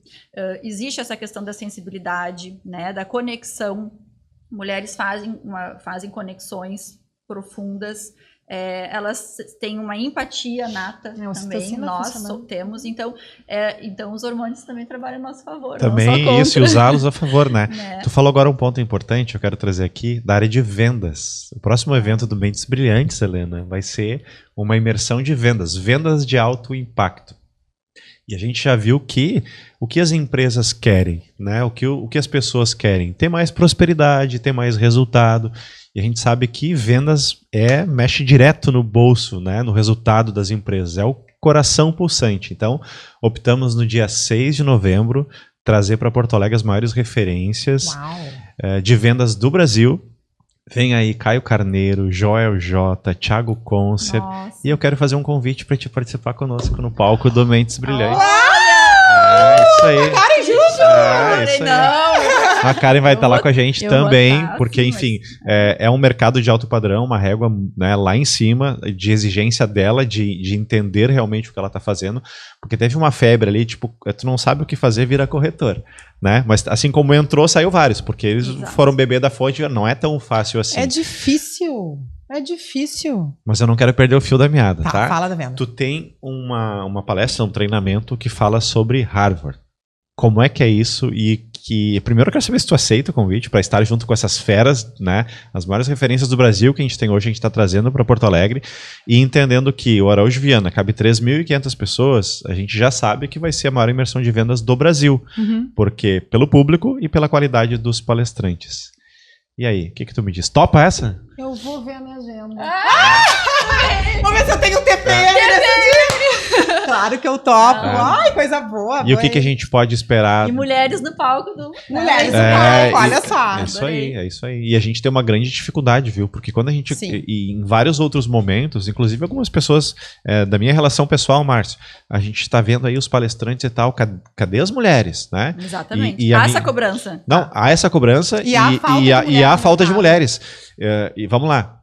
Existe essa questão da sensibilidade, né, da conexão. Mulheres fazem conexões profundas. Elas têm uma empatia nata também, nós temos, então os hormônios também trabalham a nosso favor. Também isso, e usá-los a favor, né? Tu falou agora um ponto importante, eu quero trazer aqui, da área de vendas. O próximo evento do Mentes Brilhantes, Helena, vai ser uma imersão de vendas de alto impacto. E a gente já viu que o que as empresas querem, né? O que as pessoas querem, ter mais prosperidade, ter mais resultado. E a gente sabe que vendas mexe direto no bolso, né? No resultado das empresas. É o coração pulsante. Então, optamos no dia 6 de novembro trazer para Porto Alegre as maiores referências de vendas do Brasil. Vem aí Caio Carneiro, Joel J, Thiago Concer. E eu quero fazer um convite para te participar conosco no palco do Mentes Brilhantes. Isso aí. Karen junto! A Karen vai estar lá com a gente também, porque, enfim, é um mercado de alto padrão, uma régua, né, lá em cima, de exigência dela, de entender realmente o que ela está fazendo, porque teve uma febre ali, tipo, tu não sabe o que fazer, vira corretor, né? Mas assim como entrou, saiu vários, porque eles foram beber da fonte, não é tão fácil assim. É difícil. Mas eu não quero perder o fio da meada, tá? Fala da venda. Tu tem uma palestra, um treinamento que fala sobre Harvard. Como é que é isso? E primeiro eu quero saber se tu aceita o convite para estar junto com essas feras, né? As maiores referências do Brasil que a gente tem hoje, a gente está trazendo para Porto Alegre, e entendendo que o Araújo Viana cabe 3.500 pessoas, a gente já sabe que vai ser a maior imersão de vendas do Brasil, porque pelo público e pela qualidade dos palestrantes. E aí, o que tu me diz? Topa essa? Eu vou ver a minha agenda. Vamos ver se eu tenho um TPM nesse dia. Claro que eu topo. Ai, coisa boa. E o que a gente pode esperar? E mulheres no palco Mulheres no palco, olha só. É isso aí. E a gente tem uma grande dificuldade, viu? Porque quando a gente... E em vários outros momentos, inclusive algumas pessoas da minha relação pessoal, Márcio, a gente está vendo aí os palestrantes e tal, cadê as mulheres, né? Exatamente. Há essa cobrança. Não, há essa cobrança e há a falta de mulheres. E vamos lá.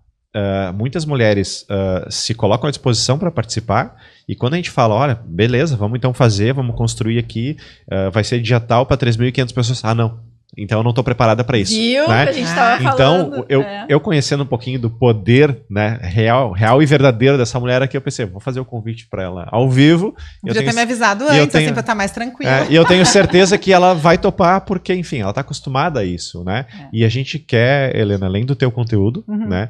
Muitas mulheres se colocam à disposição para participar, e quando a gente fala, olha, beleza, vamos então fazer, vamos construir aqui, vai ser dia tal para 3.500 pessoas. Não. Então eu não estou preparada para isso. Viu? Né? Que a gente estava falando. Então, eu conhecendo um pouquinho do poder, né, real e verdadeiro dessa mulher aqui, eu pensei, vou fazer o convite para ela ao vivo. Podia ter me avisado antes, assim, para estar mais tranquilo. E eu tenho certeza que ela vai topar, porque, enfim, ela está acostumada a isso, né? E a gente quer, Helena, além do teu conteúdo, né,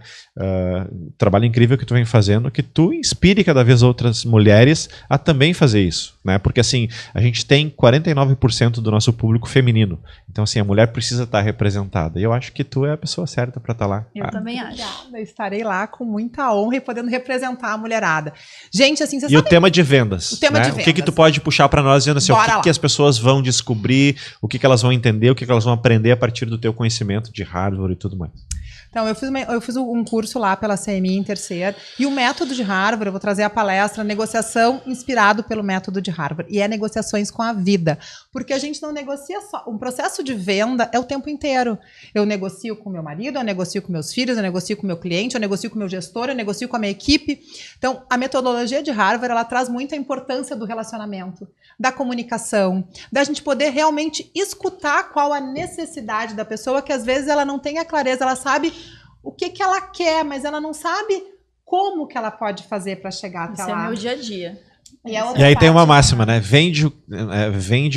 trabalho incrível que tu vem fazendo, que tu inspire cada vez outras mulheres a também fazer isso, né? Porque, assim, a gente tem 49% do nosso público feminino. Então, assim, a mulher precisa estar representada. E eu acho que tu é a pessoa certa para estar lá. Eu também acho. Obrigada, estarei lá com muita honra e podendo representar a mulherada. Gente, assim, vocês E sabem... o tema de vendas. O tema né? de O que vendas. tu pode puxar para nós dizendo assim, o Bora que, lá. que as pessoas vão descobrir, o que elas vão entender, o que elas vão aprender a partir do teu conhecimento de Harvard e tudo mais. Então, eu fiz um curso lá pela CMI em terceiro, e o método de Harvard, eu vou trazer a palestra, negociação inspirado pelo método de Harvard, e é negociações com a vida, porque a gente não negocia só, um processo de venda é o tempo inteiro. Eu negocio com meu marido, eu negocio com meus filhos, eu negocio com meu cliente, eu negocio com meu gestor, eu negocio com a minha equipe. Então, a metodologia de Harvard, ela traz muito a importância do relacionamento, da comunicação, da gente poder realmente escutar qual a necessidade da pessoa, que às vezes ela não tem a clareza, ela sabe o que ela quer, mas ela não sabe como que ela pode fazer para chegar até Isso lá. é meu dia a dia. E aí tem uma máxima, né? Vende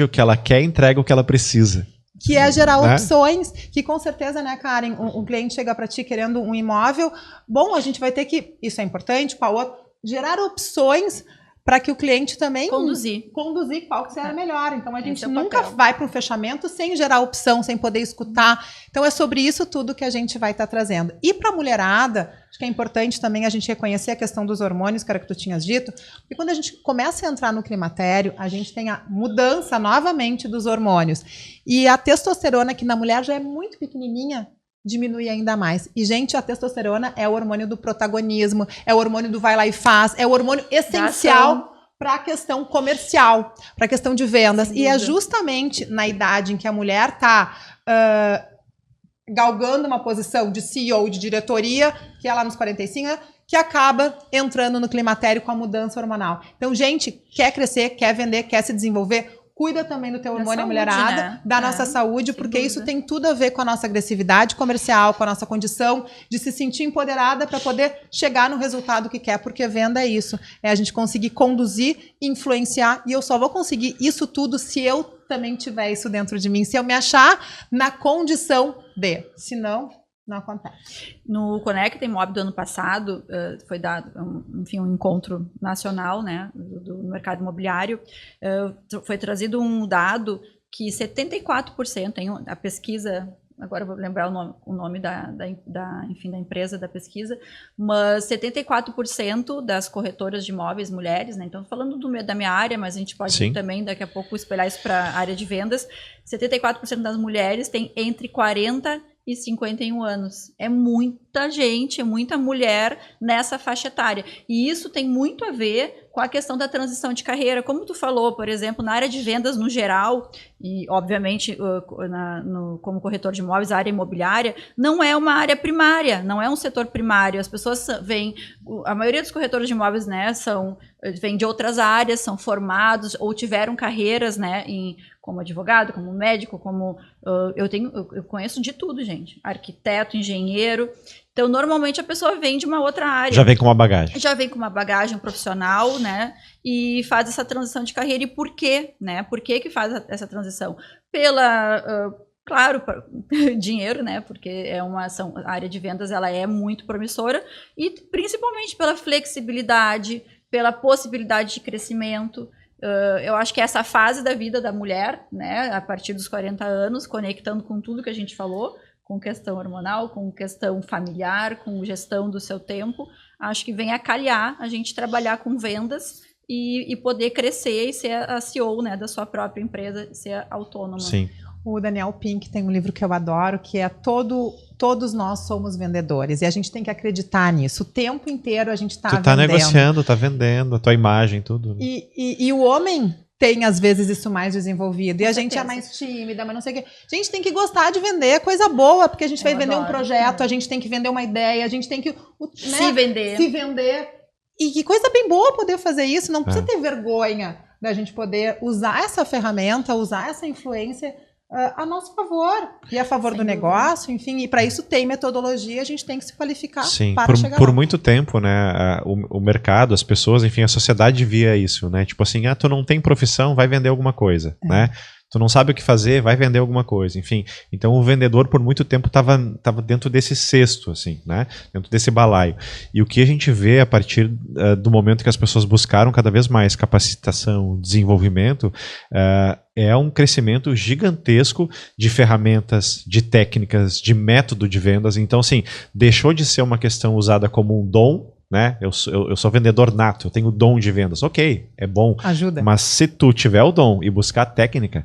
o que ela quer, entrega o que ela precisa. Que é gerar né? opções, que com certeza, né, Karen, um cliente chega para ti querendo um imóvel, bom, a gente vai ter que, isso é importante, qual outro, gerar opções para que o cliente também conduzir qual que será melhor. Então a gente nunca vai para um fechamento sem gerar opção, sem poder escutar. Então é sobre isso tudo que a gente vai estar trazendo. E para a mulherada, acho que é importante também a gente reconhecer a questão dos hormônios, que era que tu tinhas dito, porque quando a gente começa a entrar no climatério, a gente tem a mudança novamente dos hormônios. E a testosterona, que na mulher já é muito pequenininha, diminui ainda mais. E, gente, a testosterona é o hormônio do protagonismo, é o hormônio do vai lá e faz, é o hormônio essencial para a questão comercial, para a questão de vendas. E é justamente na idade em que a mulher está galgando uma posição de CEO, de diretoria, que é lá nos 45, que acaba entrando no climatério com a mudança hormonal. Então, gente, quer crescer, quer vender, quer se desenvolver, cuida também do teu hormônio, mulherada, né? Da nossa saúde, porque isso tem tudo a ver com a nossa agressividade comercial, com a nossa condição de se sentir empoderada para poder chegar no resultado que quer, porque venda é isso, é a gente conseguir conduzir, influenciar, e eu só vou conseguir isso tudo se eu também tiver isso dentro de mim, se eu me achar na condição de, senão não acontece. No Conecta Imob do ano passado, foi dado um encontro nacional, né, do mercado imobiliário, foi trazido um dado que 74%, a pesquisa, agora eu vou lembrar o nome da empresa da pesquisa, mas 74% das corretoras de imóveis mulheres, né, então falando da minha área, mas a gente pode também daqui a pouco espelhar isso para a área de vendas, 74% das mulheres têm entre 40 e 51 anos. É muita gente, é muita mulher nessa faixa etária. E isso tem muito a ver com a questão da transição de carreira. Como tu falou, por exemplo, na área de vendas no geral, e obviamente como corretor de imóveis, a área imobiliária, não é uma área primária, não é um setor primário. As pessoas vêm, a maioria dos corretores de imóveis, né, vêm de outras áreas, são formados ou tiveram carreiras, né, como advogado, como médico, como eu conheço de tudo, gente. Arquiteto, engenheiro. Então, normalmente a pessoa vem de uma outra área. Já vem com uma bagagem. Já vem com uma bagagem profissional, né? E faz essa transição de carreira. E por quê, né? Por que faz essa transição? Claro, dinheiro, né? Porque a área de vendas ela é muito promissora. E principalmente pela flexibilidade, pela possibilidade de crescimento. Eu acho que essa fase da vida da mulher, né, a partir dos 40 anos, conectando com tudo que a gente falou, com questão hormonal, com questão familiar, com gestão do seu tempo, acho que vem a calhar a gente trabalhar com vendas e poder crescer e ser a CEO, né, da sua própria empresa, ser autônoma. Sim. O Daniel Pink tem um livro que eu adoro, que é Todos Nós Somos Vendedores. E a gente tem que acreditar nisso. O tempo inteiro a gente está vendendo. Tu está negociando, está vendendo, a tua imagem, tudo. E o homem tem, às vezes, isso mais desenvolvido. E a gente é mais tímida, mas não sei o quê. A gente tem que gostar de vender, é coisa boa, porque a gente vai vender um projeto, a gente tem que vender uma ideia, a gente tem que se vender. E que coisa bem boa poder fazer isso. Não precisa ter vergonha da gente poder usar essa ferramenta, usar essa influência a nosso favor e a favor do negócio, enfim, e para isso tem metodologia, a gente tem que se qualificar para chegar por lá. muito tempo, né, o mercado, as pessoas, enfim, a sociedade via isso, né, tipo assim, tu não tem profissão, vai vender alguma coisa, né, Tu não sabe o que fazer, vai vender alguma coisa, enfim. Então o vendedor por muito tempo estava dentro desse cesto, assim, né? Dentro desse balaio. E o que a gente vê a partir do momento que as pessoas buscaram cada vez mais capacitação, desenvolvimento, é um crescimento gigantesco de ferramentas, de técnicas, de método de vendas. Então, assim, deixou de ser uma questão usada como um dom, né? Eu sou vendedor nato, eu tenho dom de vendas. Ok, é bom. Ajuda. Mas se tu tiver o dom e buscar a técnica,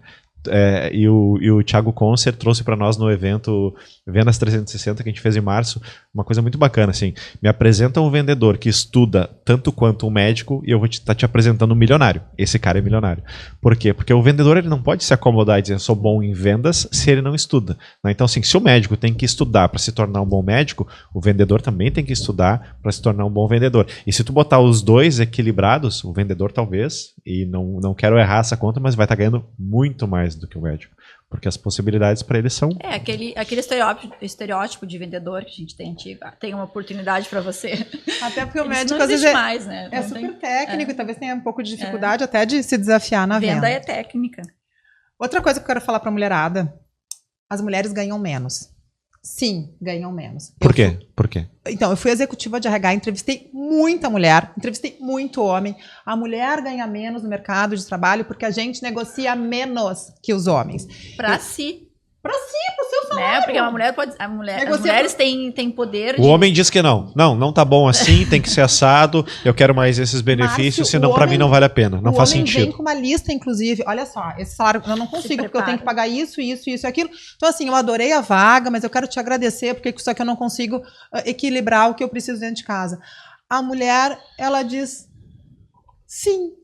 e o Thiago Concer trouxe para nós no evento Vendas 360 que a gente fez em março, uma coisa muito bacana, assim, me apresenta um vendedor que estuda tanto quanto um médico e eu vou estar te apresentando um milionário. Esse cara é milionário. Por quê? Porque o vendedor ele não pode se acomodar e dizer eu sou bom em vendas se ele não estuda, né? Então, assim, se o médico tem que estudar para se tornar um bom médico, o vendedor também tem que estudar para se tornar um bom vendedor. E se tu botar os dois equilibrados, o vendedor talvez, e não quero errar essa conta, mas vai estar ganhando muito mais do que o médico. Porque as possibilidades para eles são... Aquele estereótipo de vendedor que a gente tem antigo. Tem uma oportunidade para você. Até porque o Isso médico não às vezes existe mais, né? é Não super tem- técnico e talvez tenha um pouco de dificuldade até de se desafiar na venda. Venda é técnica. Outra coisa que eu quero falar pra mulherada, as mulheres ganham menos. Sim, ganham menos. Por quê? Por quê? Então, eu fui executiva de RH, entrevistei muita mulher, entrevistei muito homem. A mulher ganha menos no mercado de trabalho porque a gente negocia menos que os homens. Para si. Pra si, pro seu salário. Né? Porque uma mulher pode. As Negocia mulheres têm poder O homem diz que não. Não tá bom assim, tem que ser assado, eu quero mais esses benefícios, Márcio, senão o para homem- mim não vale a pena, não o faz homem vem sentido. com uma lista, inclusive. Olha só, esse salário eu não consigo, porque eu tenho que pagar isso e aquilo. Então, assim, eu adorei a vaga, mas eu quero te agradecer, porque com isso aqui eu não consigo equilibrar o que eu preciso dentro de casa. A mulher, ela diz sim.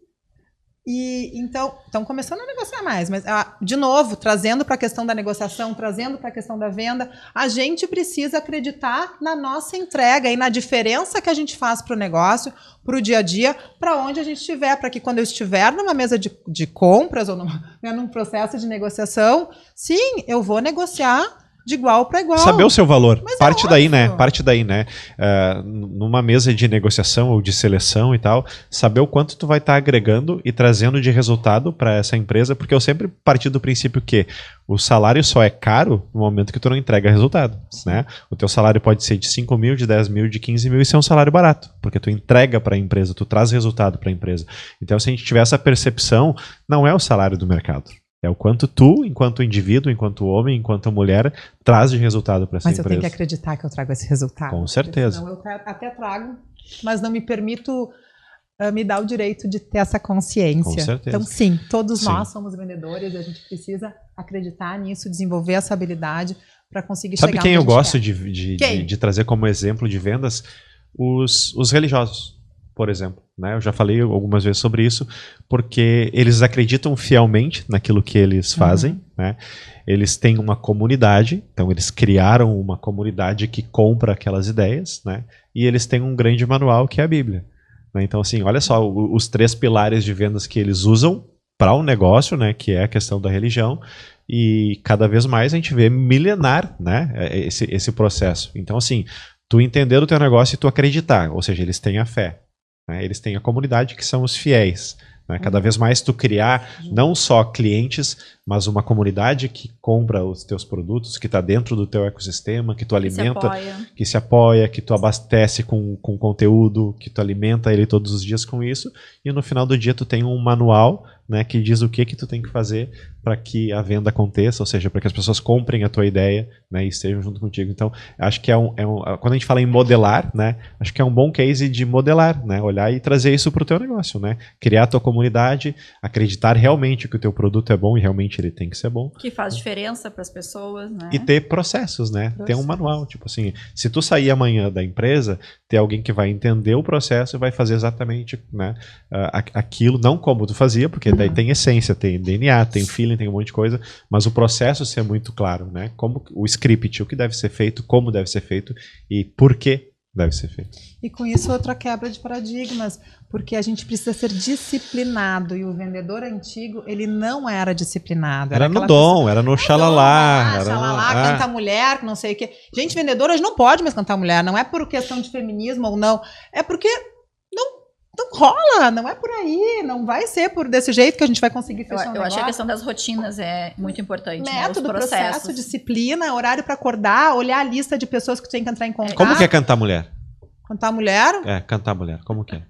E então, estão começando a negociar mais, mas, de novo, trazendo para a questão da negociação, trazendo para a questão da venda, a gente precisa acreditar na nossa entrega e na diferença que a gente faz para o negócio, para o dia a dia, para onde a gente estiver, para que quando eu estiver numa mesa de compras ou num processo de negociação, sim, eu vou negociar de igual para igual. Saber o seu valor. Mas Parte é daí, né? óbvio. Parte daí, né? Numa mesa de negociação ou de seleção e tal, saber o quanto tu vai estar agregando e trazendo de resultado para essa empresa, porque eu sempre parti do princípio que o salário só é caro no momento que tu não entrega resultado, né? O teu salário pode ser de 5 mil, de 10 mil, de 15 mil e ser um salário barato, porque tu entrega para a empresa, tu traz resultado para a empresa. Então, se a gente tiver essa percepção, não é o salário do mercado. É o quanto tu, enquanto indivíduo, enquanto homem, enquanto mulher, traz de resultado para essa Mas eu empresa. tenho que acreditar que eu trago esse resultado. Com certeza. Senão eu até trago, mas não me permito me dar o direito de ter essa consciência. Com certeza. Então, sim, todos Sim. nós somos vendedores e a gente precisa acreditar nisso, desenvolver essa habilidade para conseguir Sabe chegar quem onde eu a gente gosto Quem? de trazer como exemplo de vendas? Os religiosos, por exemplo. Né? Eu já falei algumas vezes sobre isso, porque eles acreditam fielmente naquilo que eles fazem. Né? Eles têm uma comunidade, então eles criaram uma comunidade que compra aquelas ideias, né? E eles têm um grande manual que é a Bíblia. Né? Então, assim, olha só os 3 pilares de vendas que eles usam para o negócio, né? Que é a questão da religião. E cada vez mais a gente vê milenar, né? Esse processo. Então, assim, tu entender o teu negócio e tu acreditar, ou seja, eles têm a fé. Né? Eles têm a comunidade que são os fiéis. Né? Cada vez mais tu criar não só clientes, mas uma comunidade que compra os teus produtos, que está dentro do teu ecossistema, que tu alimenta, que se apoia, que tu abastece com conteúdo, que tu alimenta ele todos os dias com isso, e no final do dia tu tem um manual, né, que diz o que tu tem que fazer para que a venda aconteça, ou seja, para que as pessoas comprem a tua ideia, né, e estejam junto contigo. Então, acho que quando a gente fala em modelar, né, acho que é um bom case de modelar, né, olhar e trazer isso para o teu negócio, né, criar a tua comunidade, acreditar realmente que o teu produto é bom e realmente ele tem que ser bom. Que faz diferença para as pessoas, né? E ter processos, né? Ter um manual, tipo assim, se tu sair amanhã da empresa, ter alguém que vai entender o processo e vai fazer exatamente, né, aquilo, não como tu fazia, porque daí tem essência, tem DNA, tem feeling, tem um monte de coisa, mas o processo ser muito claro, né? Como o script, o que deve ser feito, como deve ser feito e por que deve ser feito. E com isso outra quebra de paradigmas, porque a gente precisa ser disciplinado, e o vendedor antigo, ele não era disciplinado. Era no aquela dom, pessoa, era no xalalá. canta mulher, não sei o quê. Gente, vendedor hoje não pode mais cantar mulher, não é por questão de feminismo ou não, é porque Não rola, não é por aí, não vai ser desse jeito que a gente vai conseguir fechar um negócio. Eu acho que a questão das rotinas é muito importante. Método, né? processo, disciplina, horário para acordar, olhar a lista de pessoas que tu tem que entrar em contato. Como que é cantar mulher? Cantar mulher? Cantar mulher, como que é?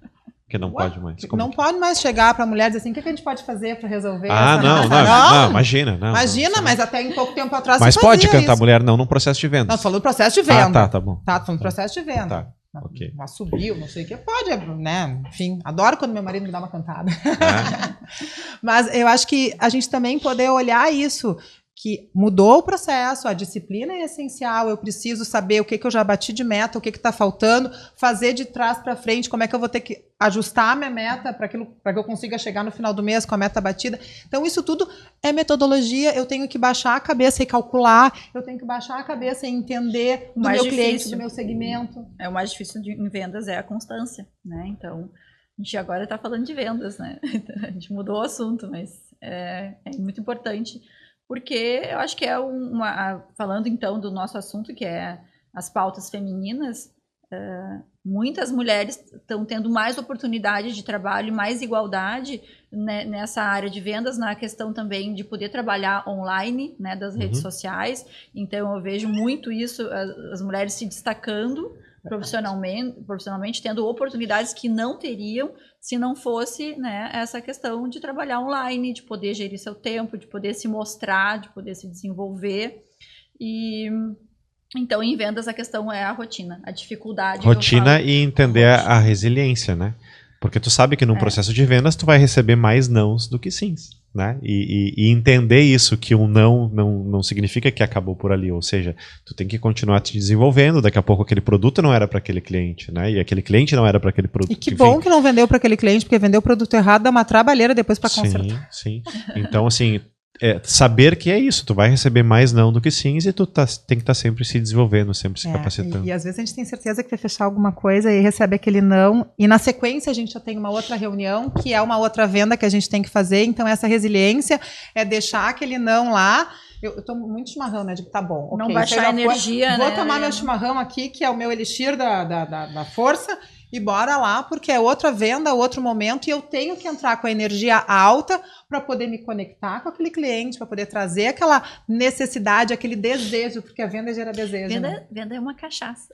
Porque não pode mais. Não pode mais chegar para a mulher e dizer assim, o que a gente pode fazer para resolver não, imagina. Não, imagina, mas até em pouco tempo atrás mas pode cantar isso. mulher não no processo de vendas. Não, tu falou do processo de venda. Tá bom. Tá, tu falou do processo de venda. Tá. Okay. Assobio, não sei o que, pode, né? Enfim, adoro quando meu marido me dá uma cantada. Mas eu acho que a gente também poder olhar isso, que mudou o processo, a disciplina é essencial, eu preciso saber o que eu já bati de meta, o que está faltando, fazer de trás para frente, como é que eu vou ter que ajustar a minha meta para que eu consiga chegar no final do mês com a meta batida. Então, isso tudo é metodologia, eu tenho que baixar a cabeça e calcular, eu tenho que baixar a cabeça e entender do meu cliente, do meu segmento. O mais difícil em vendas é a constância, né? Então, a gente agora está falando de vendas, né? A gente mudou o assunto, mas é muito importante. Porque eu acho que falando então do nosso assunto, que é as pautas femininas, muitas mulheres estão tendo mais oportunidade de trabalho, mais igualdade, né, nessa área de vendas, na questão também de poder trabalhar online, né, das redes sociais. Então eu vejo muito isso, as mulheres se destacando profissionalmente, tendo oportunidades que não teriam se não fosse, né, essa questão de trabalhar online, de poder gerir seu tempo, de poder se mostrar, de poder se desenvolver. E então, em vendas, a questão é a rotina, a dificuldade. Rotina e entender a resiliência, né? Porque tu sabe que num processo de vendas tu vai receber mais nãos do que sims, né? E entender isso, que um não significa que acabou por ali, ou seja, tu tem que continuar te desenvolvendo, daqui a pouco aquele produto não era para aquele cliente, né? E aquele cliente não era para aquele produto. E que bom que não vendeu para aquele cliente, porque vendeu o produto errado, dá uma trabalheira depois para consertar. Sim. Então, assim, saber que é isso, tu vai receber mais não do que sims e tu tem que estar sempre se desenvolvendo, sempre se capacitando. E às vezes a gente tem certeza que vai fechar alguma coisa e recebe aquele não, e na sequência a gente já tem uma outra reunião, que é uma outra venda que a gente tem que fazer, então essa resiliência é deixar aquele não lá. Eu tomo muito chimarrão, né? Digo, tá bom. Não baixar a energia, Vou tomar meu chimarrão aqui, que é o meu elixir da força, e bora lá, porque é outra venda, outro momento, e eu tenho que entrar com a energia alta para poder me conectar com aquele cliente, para poder trazer aquela necessidade, aquele desejo, porque a venda gera desejo. Venda é uma cachaça.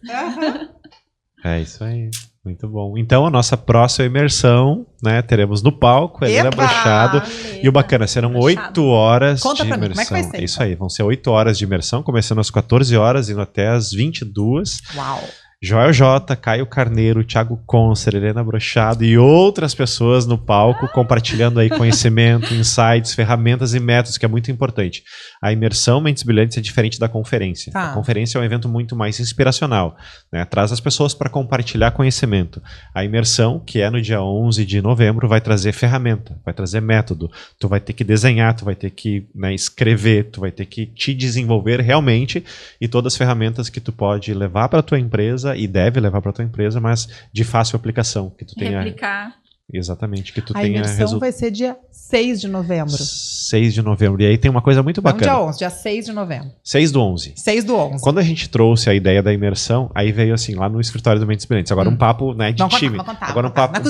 É isso aí. Muito bom. Então, a nossa próxima imersão, né, teremos no palco, Helena Brochado. E o bacana, serão 8 horas de imersão. Como é que vai ser? É isso aí, vão ser 8 horas de imersão, começando às 14 horas, indo até às 22. Uau! Joel J, Caio Carneiro, Thiago Concer, Helena Brochado e outras pessoas no palco compartilhando aí conhecimento, insights, ferramentas e métodos, que é muito importante. A imersão Mentes Brilhantes é diferente da conferência. A conferência é um evento muito mais inspiracional, né? Traz as pessoas para compartilhar conhecimento. A imersão, que é no dia 11 de novembro, vai trazer ferramenta, vai trazer método. Tu vai ter que desenhar, tu vai ter que, né, escrever, tu vai ter que te desenvolver realmente, e todas as ferramentas que tu pode levar para tua empresa e deve levar para tua empresa, mas de fácil aplicação, que tu tenha replicar. Exatamente, que tu a tenha imersão vai ser dia 6 de novembro. 6 de novembro. E aí tem uma coisa muito bacana. Não dia 11, dia 6 de novembro. 6 do 11. 6 do 11. Quando a gente trouxe a ideia da imersão, aí veio assim, lá no escritório do Mentes Brilhantes. Agora um papo, né, de time. Agora um papo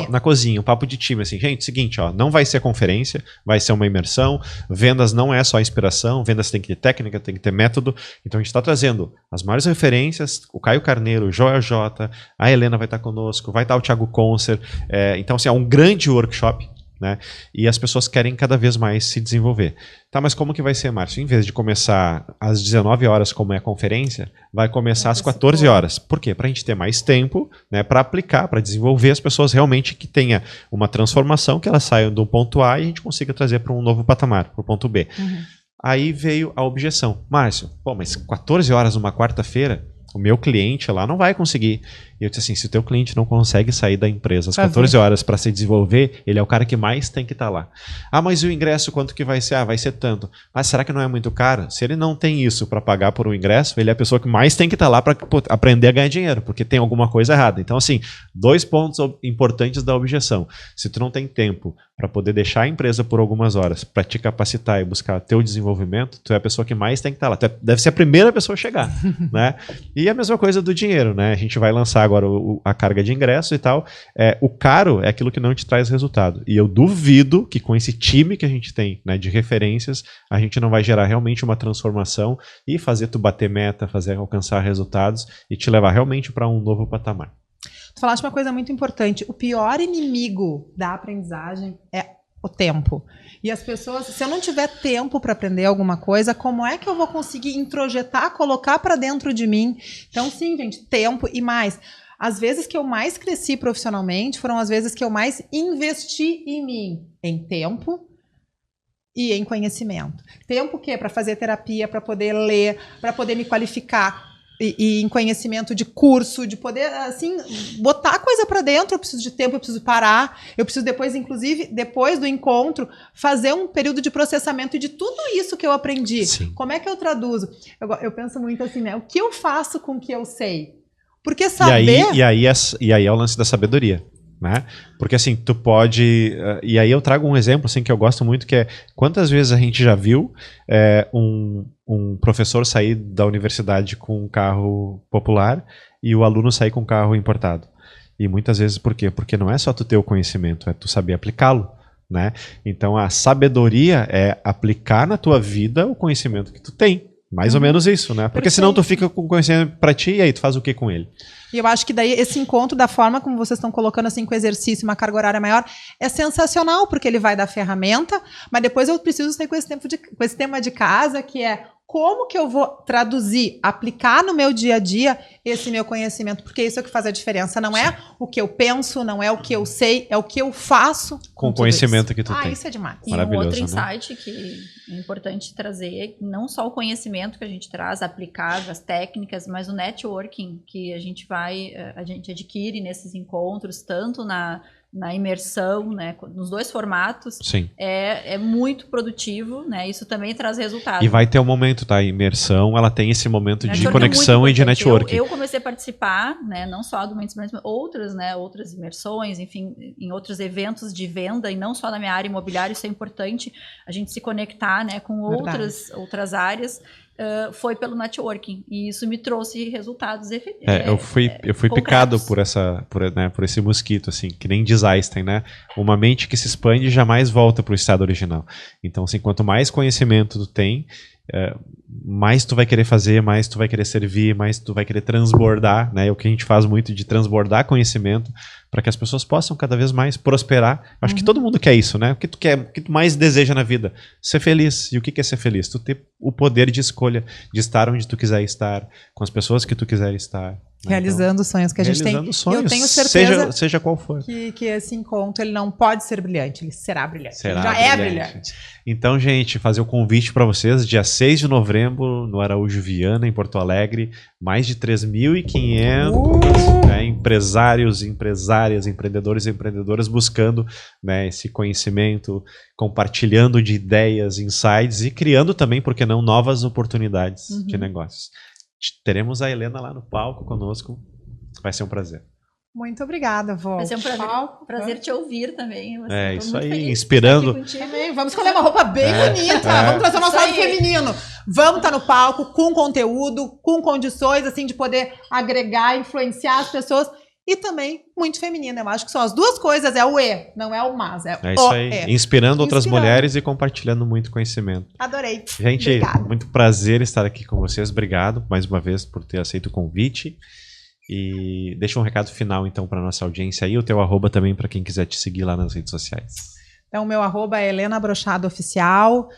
na cozinha, um papo de time, assim. Gente, seguinte, ó, não vai ser conferência, vai ser uma imersão. Vendas não é só inspiração, vendas tem que ter técnica, tem que ter método. Então a gente está trazendo as maiores referências, o Caio Carneiro, o Joel J, a Helena vai estar conosco, vai estar o Thiago Concer. Então, assim, é um grande workshop, né? E as pessoas querem cada vez mais se desenvolver. Tá, mas como que vai ser, Márcio? Em vez de começar às 19 horas, como é a conferência, vai começar às 14 horas. Por quê? Para a gente ter mais tempo, né, para aplicar, para desenvolver as pessoas realmente que tenha uma transformação, que elas saiam do ponto A e a gente consiga trazer para um novo patamar, para o ponto B. Aí veio a objeção. Márcio, pô, mas 14 horas numa quarta-feira, o meu cliente lá não vai conseguir. E eu disse assim, se o teu cliente não consegue sair da empresa às 14 horas para se desenvolver, ele é o cara que mais tem que estar lá. Ah, mas e o ingresso quanto que vai ser? Ah, vai ser tanto. Mas será que não é muito caro? Se ele não tem isso para pagar por um ingresso, ele é a pessoa que mais tem que estar lá para aprender a ganhar dinheiro, porque tem alguma coisa errada. Então, assim, 2 pontos importantes da objeção. Se tu não tem tempo para poder deixar a empresa por algumas horas, para te capacitar e buscar teu desenvolvimento, tu é a pessoa que mais tem que estar lá. Tu deve ser a primeira pessoa a chegar, né? E a mesma coisa do dinheiro, né? A gente vai lançar agora a carga de ingresso e tal. O caro é aquilo que não te traz resultado. E eu duvido que com esse time que a gente tem, né, de referências, a gente não vai gerar realmente uma transformação e fazer tu bater meta, fazer alcançar resultados e te levar realmente para um novo patamar. Tu falaste uma coisa muito importante. O pior inimigo da aprendizagem é o tempo. E as pessoas, se eu não tiver tempo para aprender alguma coisa, como é que eu vou conseguir introjetar, colocar para dentro de mim? Então, sim, gente, tempo e mais. As vezes que eu mais cresci profissionalmente foram as vezes que eu mais investi em mim, em tempo e em conhecimento. Tempo o quê? Para fazer terapia, para poder ler, para poder me qualificar. E em conhecimento de curso, de poder, assim, botar coisa para dentro. Eu preciso de tempo, eu preciso parar, eu preciso depois, inclusive, depois do encontro, fazer um período de processamento de tudo isso que eu aprendi. Sim. Como é que eu traduzo? Eu penso muito assim, né? O que eu faço com o que eu sei? Porque saber... E aí é o lance da sabedoria, né? Porque assim, tu pode... E aí eu trago um exemplo assim, que eu gosto muito, que é quantas vezes a gente já viu um professor sair da universidade com um carro popular e o aluno sair com um carro importado. E muitas vezes por quê? Porque não é só tu ter o conhecimento, é tu saber aplicá-lo, né? Então a sabedoria é aplicar na tua vida o conhecimento que tu tem. Mais ou menos isso, né? Porque senão tu fica com conhecimento pra ti e aí tu faz o que com ele? E eu acho que daí esse encontro, da forma como vocês estão colocando assim, com exercício, uma carga horária maior, é sensacional, porque ele vai dar ferramenta, mas depois eu preciso sair com esse tema de casa, que é como que eu vou traduzir, aplicar no meu dia a dia esse meu conhecimento, porque isso é o que faz a diferença. Não é o que eu penso, não é o que eu sei, é o que eu faço com o conhecimento que tu tem. Isso é demais. E um outro insight que é importante trazer, não só o conhecimento que a gente traz, aplicar as técnicas, mas o networking que a gente adquire nesses encontros, tanto na imersão, né, nos dois formatos. Sim. É muito produtivo, né? Isso também traz resultado. E vai ter um momento, tá? A imersão, ela tem esse momento de conexão e de networking. Eu comecei a participar, né, não só do Mentes, mas outras imersões, enfim, em outros eventos de venda, e não só na minha área imobiliária. Isso é importante, a gente se conectar, né, com outras áreas. Foi pelo networking, e isso me trouxe resultados eu fui picado por esse mosquito, assim, que nem diz Einstein, né? Uma mente que se expande jamais volta para o estado original. Então, assim, quanto mais conhecimento tu tem, mais tu vai querer fazer, mais tu vai querer servir, mais tu vai querer transbordar, né? É o que a gente faz muito de transbordar conhecimento para que as pessoas possam cada vez mais prosperar. Acho que todo mundo quer isso, né? O que tu quer, o que tu mais deseja na vida? Ser feliz. E o que é ser feliz? Tu ter o poder de escolha, de estar onde tu quiser estar, com as pessoas que tu quiser estar. Realizando os sonhos que a gente tem. Sonhos, eu tenho certeza seja qual for. Que esse encontro ele não pode ser brilhante, ele será brilhante. Ele já é brilhante. Então, gente, fazer o convite para vocês, dia 6 de novembro, no Araújo Viana, em Porto Alegre, mais de 3.500 empresários, empresárias, empreendedores e empreendedoras buscando, né, esse conhecimento, compartilhando de ideias, insights e criando também, por que não, novas oportunidades de negócios. Teremos a Helena lá no palco conosco. Vai ser um prazer. Muito obrigada, Vó. Vai ser um prazer te ouvir também. Isso aí, inspirando. Vamos escolher uma roupa bem bonita. Vamos trazer o nosso lado feminino. Vamos estar no palco com conteúdo, com condições assim de poder agregar, influenciar as pessoas. E também muito feminina. Eu acho que são as duas coisas. É o E, não é o mas. É isso aí. Inspirando outras mulheres e compartilhando muito conhecimento. Adorei. Gente, obrigada. Muito prazer estar aqui com vocês. Obrigado mais uma vez por ter aceito o convite. E deixa um recado final então para nossa audiência aí. O teu @ também para quem quiser te seguir lá nas redes sociais. Então, o meu @ é Helena Brochado Oficial.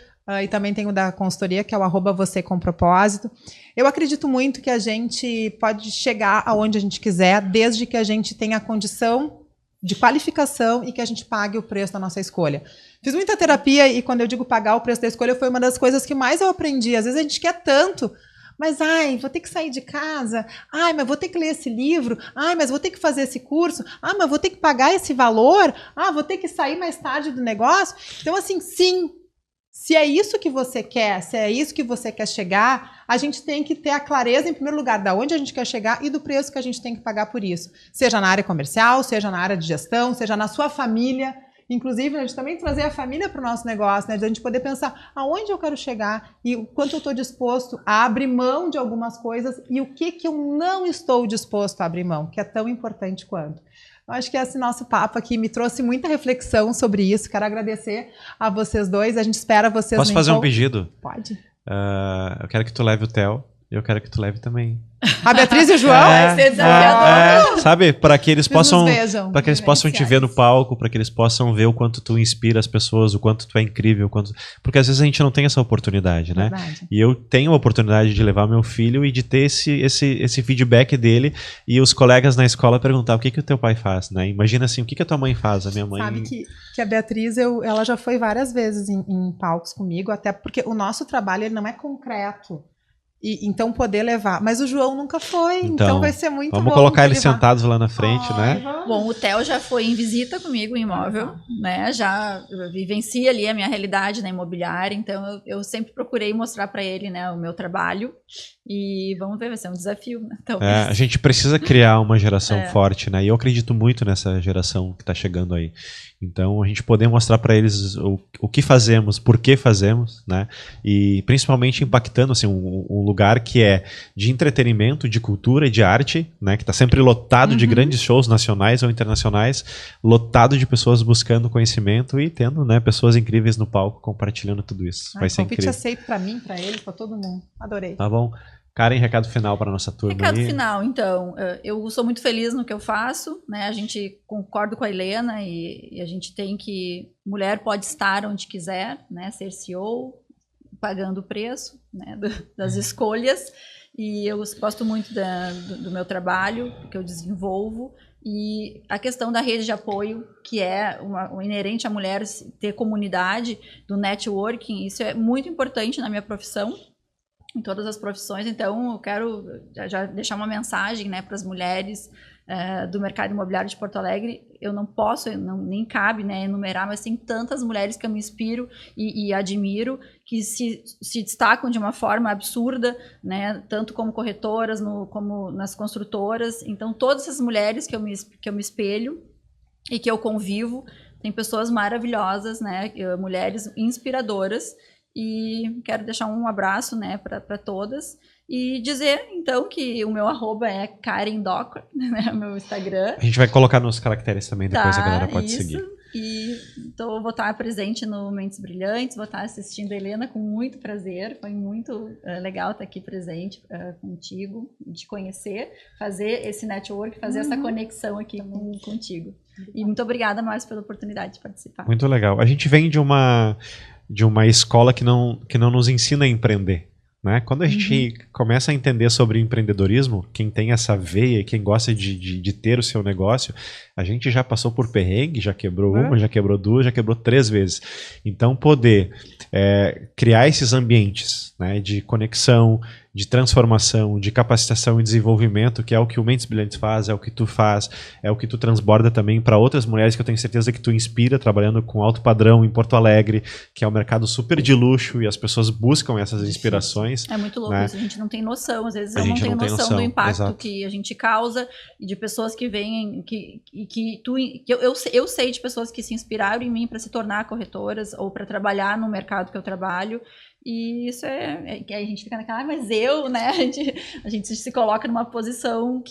E também tem o da consultoria, que é o @você com propósito. Eu acredito muito que a gente pode chegar aonde a gente quiser, desde que a gente tenha a condição de qualificação e que a gente pague o preço da nossa escolha. Fiz muita terapia e quando eu digo pagar o preço da escolha, foi uma das coisas que mais eu aprendi. Às vezes a gente quer tanto, mas vou ter que sair de casa, mas vou ter que ler esse livro, mas vou ter que fazer esse curso, mas vou ter que pagar esse valor, vou ter que sair mais tarde do negócio. Então, assim, sim. Se é isso que você quer, se é isso que você quer chegar, a gente tem que ter a clareza, em primeiro lugar, de onde a gente quer chegar e do preço que a gente tem que pagar por isso. Seja na área comercial, seja na área de gestão, seja na sua família. inclusive, a gente também trazer a família para o nosso negócio, né? De a gente poder pensar aonde eu quero chegar e o quanto eu estou disposto a abrir mão de algumas coisas e o que eu não estou disposto a abrir mão, que é tão importante quanto. Eu acho que esse nosso papo aqui me trouxe muita reflexão sobre isso. Quero agradecer a vocês dois. A gente espera vocês. Posso fazer um pedido? Pode. Eu quero que tu leve o Theo e eu quero que tu leve também. A Beatriz e o João? Vai ser desafiador. Sabe, para que eles possam te ver no vivenciais. palco, para que eles possam ver o quanto tu inspira as pessoas, o quanto tu é incrível, porque às vezes a gente não tem essa oportunidade, né? Verdade. E eu tenho a oportunidade de levar meu filho e de ter esse feedback dele e os colegas na escola perguntar o que o teu pai faz, né? Imagina assim, o que a tua mãe faz? A minha mãe... Sabe que a Beatriz, ela já foi várias vezes em palcos comigo, até porque o nosso trabalho ele não é concreto. Então poder levar. Mas o João nunca foi, então vai ser muito bom. Vamos colocar eles sentados lá na frente, né? Vamos. Bom, o Theo já foi em visita comigo em imóvel, né? Já vivencia ali a minha realidade na imobiliária, então eu sempre procurei mostrar para ele, né, o meu trabalho. E vamos ver, vai ser um desafio, né? A gente precisa criar uma geração forte, né? E eu acredito muito nessa geração que está chegando aí. Então, a gente poder mostrar para eles o que fazemos, por que fazemos, né? E principalmente impactando assim, um lugar que é de entretenimento, de cultura e de arte, né? Que está sempre lotado de grandes shows nacionais ou internacionais, lotado de pessoas buscando conhecimento e tendo, né, pessoas incríveis no palco compartilhando tudo isso. Vai ser incrível. Convite aceito para mim, para ele, para todo mundo. Adorei. Tá bom. Karen, recado final para nossa turma. Recado aí. final, então, eu sou muito feliz no que eu faço, né? A gente concordo com a Helena e a gente tem que mulher pode estar onde quiser, né? Ser CEO, pagando o preço, né? Das escolhas. E eu gosto muito do meu trabalho, que eu desenvolvo. E a questão da rede de apoio, que é o inerente à mulher ter comunidade, do networking, isso é muito importante na minha profissão. Em todas as profissões, então eu quero já deixar uma mensagem, né, para as mulheres do mercado imobiliário de Porto Alegre. Eu não posso, nem cabe, né, enumerar, mas tem tantas mulheres que eu me inspiro e admiro, que se destacam de uma forma absurda, né, tanto como corretoras, como nas construtoras. Então todas essas mulheres que eu me espelho e que eu convivo, tem pessoas maravilhosas, né, mulheres inspiradoras. E quero deixar um abraço, né, para todas e dizer, então, que o meu @ é Karen Docker, né, o meu Instagram. A gente vai colocar nos caracteres também, depois a galera pode seguir. E então, vou estar presente no Mentes Brilhantes, vou estar assistindo a Helena com muito prazer. Foi muito legal estar aqui presente contigo, te conhecer, fazer esse network, fazer essa conexão aqui contigo. E muito obrigada mais pela oportunidade de participar. Muito legal. A gente vem de uma escola que não nos ensina a empreender, né? Quando a gente começa a entender sobre empreendedorismo, quem tem essa veia, quem gosta de ter o seu negócio, a gente já passou por perrengue, já quebrou uma, já quebrou duas, já quebrou 3 vezes. Então poder criar esses ambientes, né, de conexão, de transformação, de capacitação e desenvolvimento, que é o que o Mentes Brilhantes faz, é o que tu faz, é o que tu transborda também para outras mulheres que eu tenho certeza que tu inspira, trabalhando com alto padrão em Porto Alegre, que é um mercado super de luxo e as pessoas buscam essas inspirações. É muito louco, né? Isso, a gente não tem noção, às vezes A eu não gente tenho não tem noção do impacto exato. que a gente causa, e de pessoas que vêm, eu sei de pessoas que se inspiraram em mim para se tornar corretoras ou para trabalhar no mercado que eu trabalho. E isso que a gente fica naquela, mas eu, né? A gente se coloca numa posição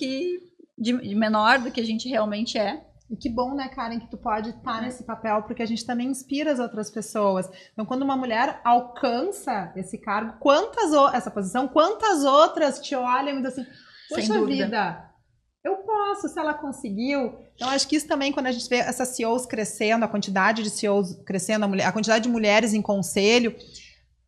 de menor do que a gente realmente é. E que bom, né, Karen, que tu pode estar nesse papel, porque a gente também inspira as outras pessoas. Então, quando uma mulher alcança esse cargo, essa posição, quantas outras te olham e dizem assim, poxa vida, eu posso, se ela conseguiu. Então, acho que isso também, quando a gente vê essas CEOs crescendo, a quantidade de CEOs crescendo, a quantidade de mulheres em conselho,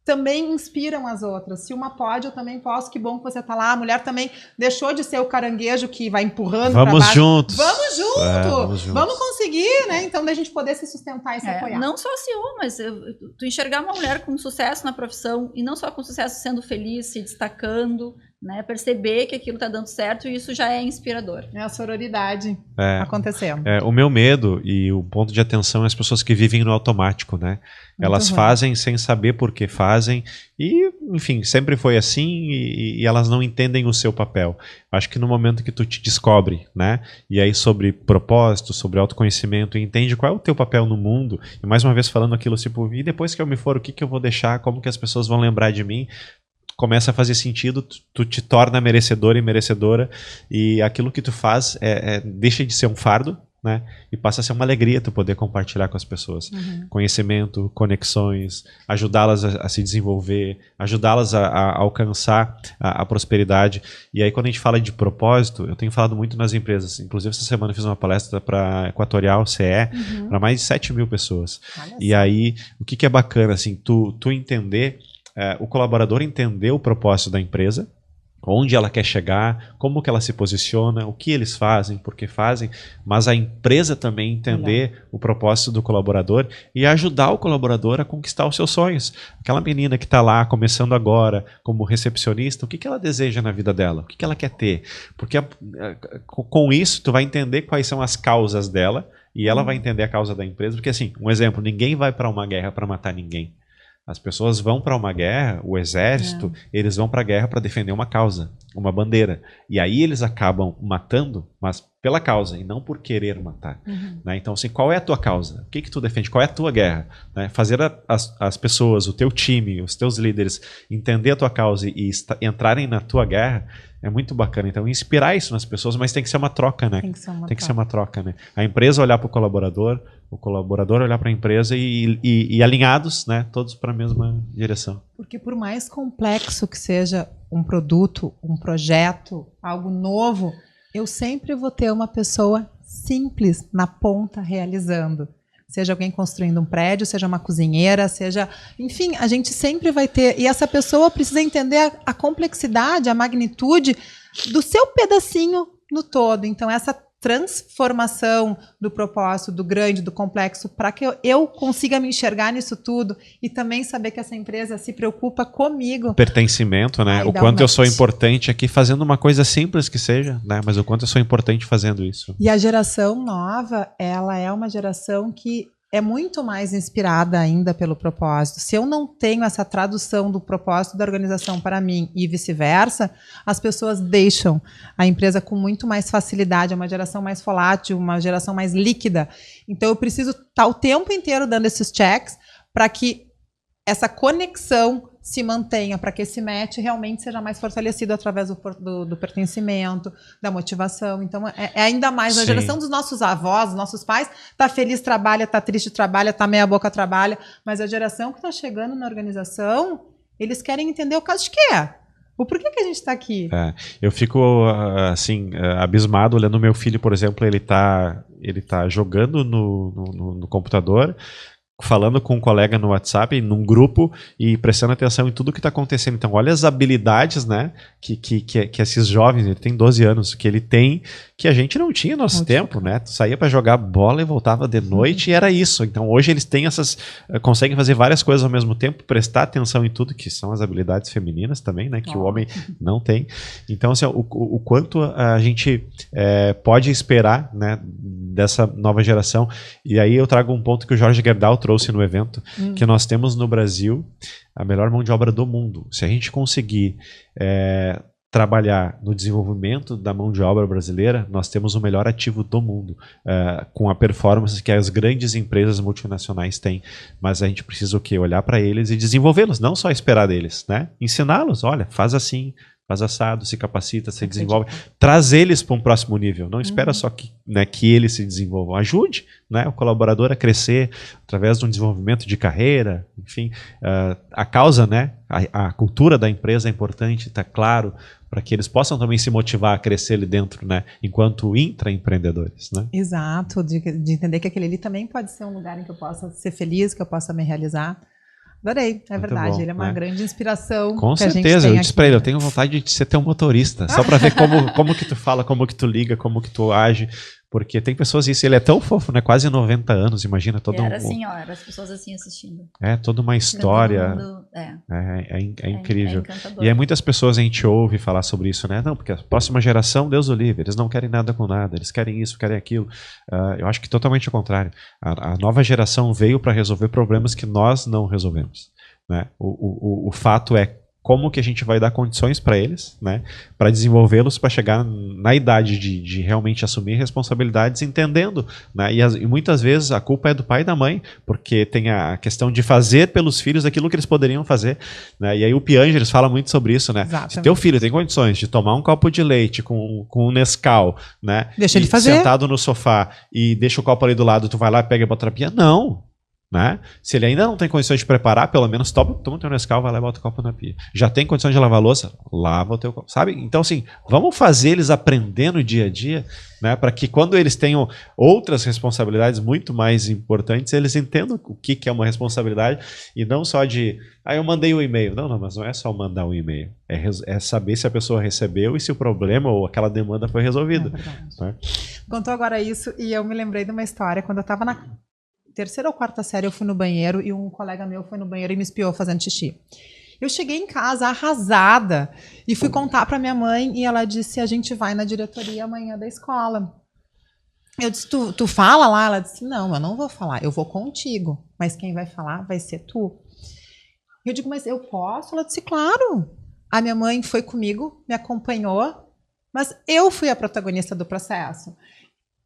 também inspiram as outras. Se uma pode, eu também posso. Que bom que você está lá. A mulher também deixou de ser o caranguejo que vai empurrando para baixo. Vamos juntos. Vamos junto. Vamos juntos. Vamos conseguir, né? Então, da gente poder se sustentar e se apoiar. Não só CEO, mas tu enxergar uma mulher com sucesso na profissão, e não só com sucesso sendo feliz, se destacando, né? Perceber que aquilo está dando certo e isso já é inspirador. É a sororidade acontecendo. O meu medo e o ponto de atenção é as pessoas que vivem no automático, né? Elas fazem sem saber por que fazem e, enfim, sempre foi assim e elas não entendem o seu papel. Acho que no momento que tu te descobre, né? E aí sobre propósito, sobre autoconhecimento, e entende qual é o teu papel no mundo, e mais uma vez falando aquilo tipo, e depois que eu me for, o que eu vou deixar, como que as pessoas vão lembrar de mim, começa a fazer sentido, tu te torna merecedor e merecedora, e aquilo que tu faz deixa de ser um fardo, né? E passa a ser uma alegria tu poder compartilhar com as pessoas. Conhecimento, conexões, ajudá-las a se desenvolver, ajudá-las a alcançar a prosperidade. E aí quando a gente fala de propósito, eu tenho falado muito nas empresas. Inclusive essa semana eu fiz uma palestra para Equatorial CE, para mais de 7 mil pessoas. E aí, o que é bacana, assim, tu entender, o colaborador entender o propósito da empresa, onde ela quer chegar, como que ela se posiciona, o que eles fazem, por que fazem, mas a empresa também entender o propósito do colaborador e ajudar o colaborador a conquistar os seus sonhos. Aquela menina que está lá começando agora como recepcionista, o que ela deseja na vida dela? O que ela quer ter? Porque com isso tu vai entender quais são as causas dela e ela vai entender a causa da empresa, porque assim, um exemplo, ninguém vai para uma guerra para matar ninguém. As pessoas vão para uma guerra, o exército, eles vão para a guerra para defender uma causa, uma bandeira. E aí eles acabam matando, mas pela causa e não por querer matar. Né? Então, assim, qual é a tua causa? O que tu defende? Qual é a tua guerra? Né? Fazer as pessoas, o teu time, os teus líderes entender a tua causa e entrarem na tua guerra é muito bacana. Então, inspirar isso nas pessoas, mas tem que ser uma troca, né? Tem que ser uma troca, né? A empresa olhar para o colaborador olhar para a empresa e alinhados, né? Todos para a mesma direção. Porque por mais complexo que seja um produto, um projeto, algo novo, eu sempre vou ter uma pessoa simples na ponta realizando. Seja alguém construindo um prédio, seja uma cozinheira, seja... Enfim, a gente sempre vai ter... E essa pessoa precisa entender a complexidade, a magnitude do seu pedacinho no todo. Então, essa transformação do propósito, do grande, do complexo, para que eu consiga me enxergar nisso tudo e também saber que essa empresa se preocupa comigo. Pertencimento, né? O quanto eu sou importante aqui fazendo uma coisa simples que seja, né? Mas o quanto eu sou importante fazendo isso. E a geração nova, ela é uma geração que é muito mais inspirada ainda pelo propósito. Se eu não tenho essa tradução do propósito da organização para mim e vice-versa, as pessoas deixam a empresa com muito mais facilidade, é uma geração mais volátil, uma geração mais líquida. Então eu preciso estar o tempo inteiro dando esses checks para que essa conexão se mantenha, para que esse match realmente seja mais fortalecido através do pertencimento, da motivação. Então, é ainda mais a geração dos nossos avós, dos nossos pais, tá feliz, trabalha, tá triste, trabalha, tá meia boca, trabalha, mas a geração que está chegando na organização, eles querem entender o caso de quê? O porquê que a gente está aqui? Eu fico, assim, abismado olhando o meu filho, por exemplo, ele tá jogando no computador, falando com um colega no WhatsApp, num grupo, e prestando atenção em tudo que está acontecendo. Então, olha as habilidades, né, que esses jovens, ele tem 12 anos, que ele tem, que a gente não tinha no nosso tempo, né? Tu saía para jogar bola e voltava de noite e era isso. Então, hoje eles têm conseguem fazer várias coisas ao mesmo tempo, prestar atenção em tudo, que são as habilidades femininas também, né, que o homem não tem. Então, assim, o quanto a gente pode esperar, né, dessa nova geração. E aí eu trago um ponto que o Jorge Gerdau trouxe no evento, que nós temos no Brasil a melhor mão de obra do mundo. Se a gente conseguir trabalhar no desenvolvimento da mão de obra brasileira, nós temos o melhor ativo do mundo, com a performance que as grandes empresas multinacionais têm. Mas a gente precisa o quê? Olhar para eles e desenvolvê-los, não só esperar deles, né? Ensiná-los, olha, faz assim, faz assado, se capacita, se desenvolve, traz eles para um próximo nível, não espera só que eles se desenvolvam, ajude, né, o colaborador a crescer através de um desenvolvimento de carreira, enfim, a causa, né, a cultura da empresa é importante, está claro, para que eles possam também se motivar a crescer ali dentro, né, enquanto intraempreendedores, né? Exato, de entender que aquele ali também pode ser um lugar em que eu possa ser feliz, que eu possa me realizar. Adorei, é muito verdade, bom, ele é uma grande inspiração. Com certeza, eu disse para ele, eu tenho vontade de ser teu motorista, só para ver como que tu fala, como que tu liga, como que tu age, Porque tem pessoas, isso, ele é tão fofo, né? Quase 90 anos, imagina todo Era assim, ó, eram as pessoas assim assistindo. toda uma história. É incrível. encantador. E aí muitas pessoas a gente ouve falar sobre isso, né? Não, porque a próxima geração, Deus o livre, eles não querem nada com nada, eles querem isso, querem aquilo. Eu acho que totalmente ao contrário. A nova geração veio para resolver problemas que nós não resolvemos, né? O fato é como que a gente vai dar condições para eles, né, para desenvolvê-los para chegar na idade de realmente assumir responsabilidades, entendendo, né, e muitas vezes a culpa é do pai e da mãe, porque tem a questão de fazer pelos filhos aquilo que eles poderiam fazer, né, e aí o Piaget fala muito sobre isso, né, Exatamente. se teu filho tem condições de tomar um copo de leite com um Nescau, né, deixa ele fazer, sentado no sofá e deixa o copo ali do lado, tu vai lá, pega e bota na pia, não. Né? Se ele ainda não tem condições de preparar, pelo menos toma o teu Nescau, vai lá e bota o copo na pia. Já tem condições de lavar a louça? Lava o teu copo, sabe? Então, assim, vamos fazer eles aprender no dia a dia, né? Para que quando eles tenham outras responsabilidades muito mais importantes, eles entendam o que é uma responsabilidade e não só de, eu mandei um e-mail. Não, mas não é só mandar um e-mail. É saber se a pessoa recebeu e se o problema ou aquela demanda foi resolvida. Né? Contou agora isso e eu me lembrei de uma história quando eu estava na terceira ou quarta série, eu fui no banheiro e um colega meu foi no banheiro e me espiou fazendo xixi. Eu cheguei em casa arrasada e fui contar para minha mãe e ela disse, a gente vai na diretoria amanhã da escola. Eu disse, tu fala lá? Ela disse, não, eu não vou falar, eu vou contigo, mas quem vai falar vai ser tu. Eu digo, mas eu posso? Ela disse, claro. A minha mãe foi comigo, me acompanhou, mas eu fui a protagonista do processo.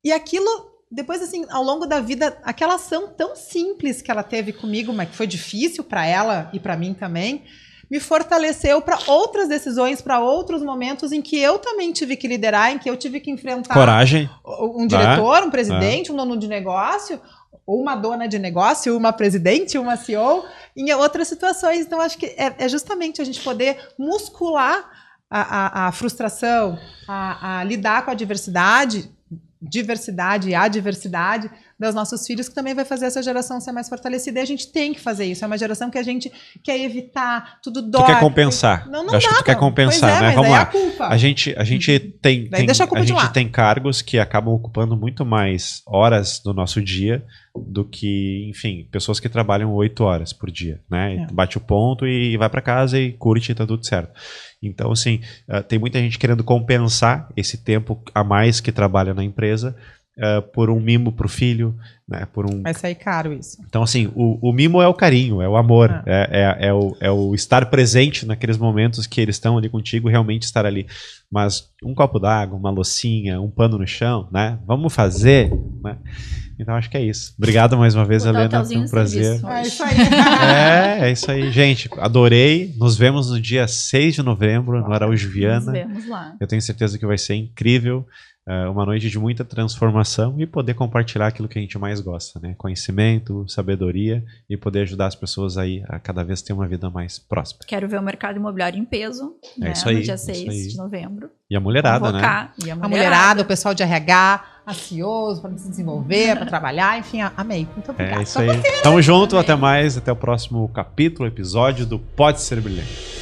E aquilo... Depois, assim, ao longo da vida, aquela ação tão simples que ela teve comigo, mas que foi difícil para ela e para mim também, me fortaleceu para outras decisões, para outros momentos em que eu também tive que liderar, em que eu tive que enfrentar coragem, um diretor, um presidente, um dono de negócio, ou uma dona de negócio, uma presidente, uma CEO, em outras situações. Então, acho que é justamente a gente poder muscular a frustração, a lidar com a diversidade e a diversidade dos nossos filhos, que também vai fazer essa geração ser mais fortalecida. E a gente tem que fazer isso. É uma geração que a gente quer evitar, tudo dói. Tu quer compensar. Não eu acho que tu quer compensar, né? Mas Vamos aí lá. a culpa. A gente tem cargos que acabam ocupando muito mais horas do nosso dia do que, enfim, pessoas que trabalham 8 horas por dia, né? Bate o ponto e vai para casa e curte e tá tudo certo. Então, assim, tem muita gente querendo compensar esse tempo a mais que trabalha na empresa por um mimo pro filho, né? Vai sair caro isso. Então, assim, o mimo é o carinho, é o amor, é o estar presente naqueles momentos que eles estão ali contigo, realmente estar ali. Mas um copo d'água, uma loucinha, um pano no chão, né? Vamos fazer, né? Então acho que é isso. Obrigado mais uma vez, Helena. Foi um prazer. É isso aí. É isso aí, gente. Adorei. Nos vemos no dia 6 de novembro, no Araújo Viana. Nos vemos lá. Eu tenho certeza que vai ser incrível. Uma noite de muita transformação e poder compartilhar aquilo que a gente mais gosta, né? Conhecimento, sabedoria e poder ajudar as pessoas aí a cada vez ter uma vida mais próspera. Quero ver o mercado imobiliário em peso, né? Isso aí, no dia 6 de novembro. E a mulherada, Convocar, né? E a mulherada, o pessoal de RH, ansioso para se desenvolver, para trabalhar, enfim, amei. Muito obrigada. É isso aí. Tamo junto, até mais, até o próximo capítulo, episódio do Pode Ser Brilhante.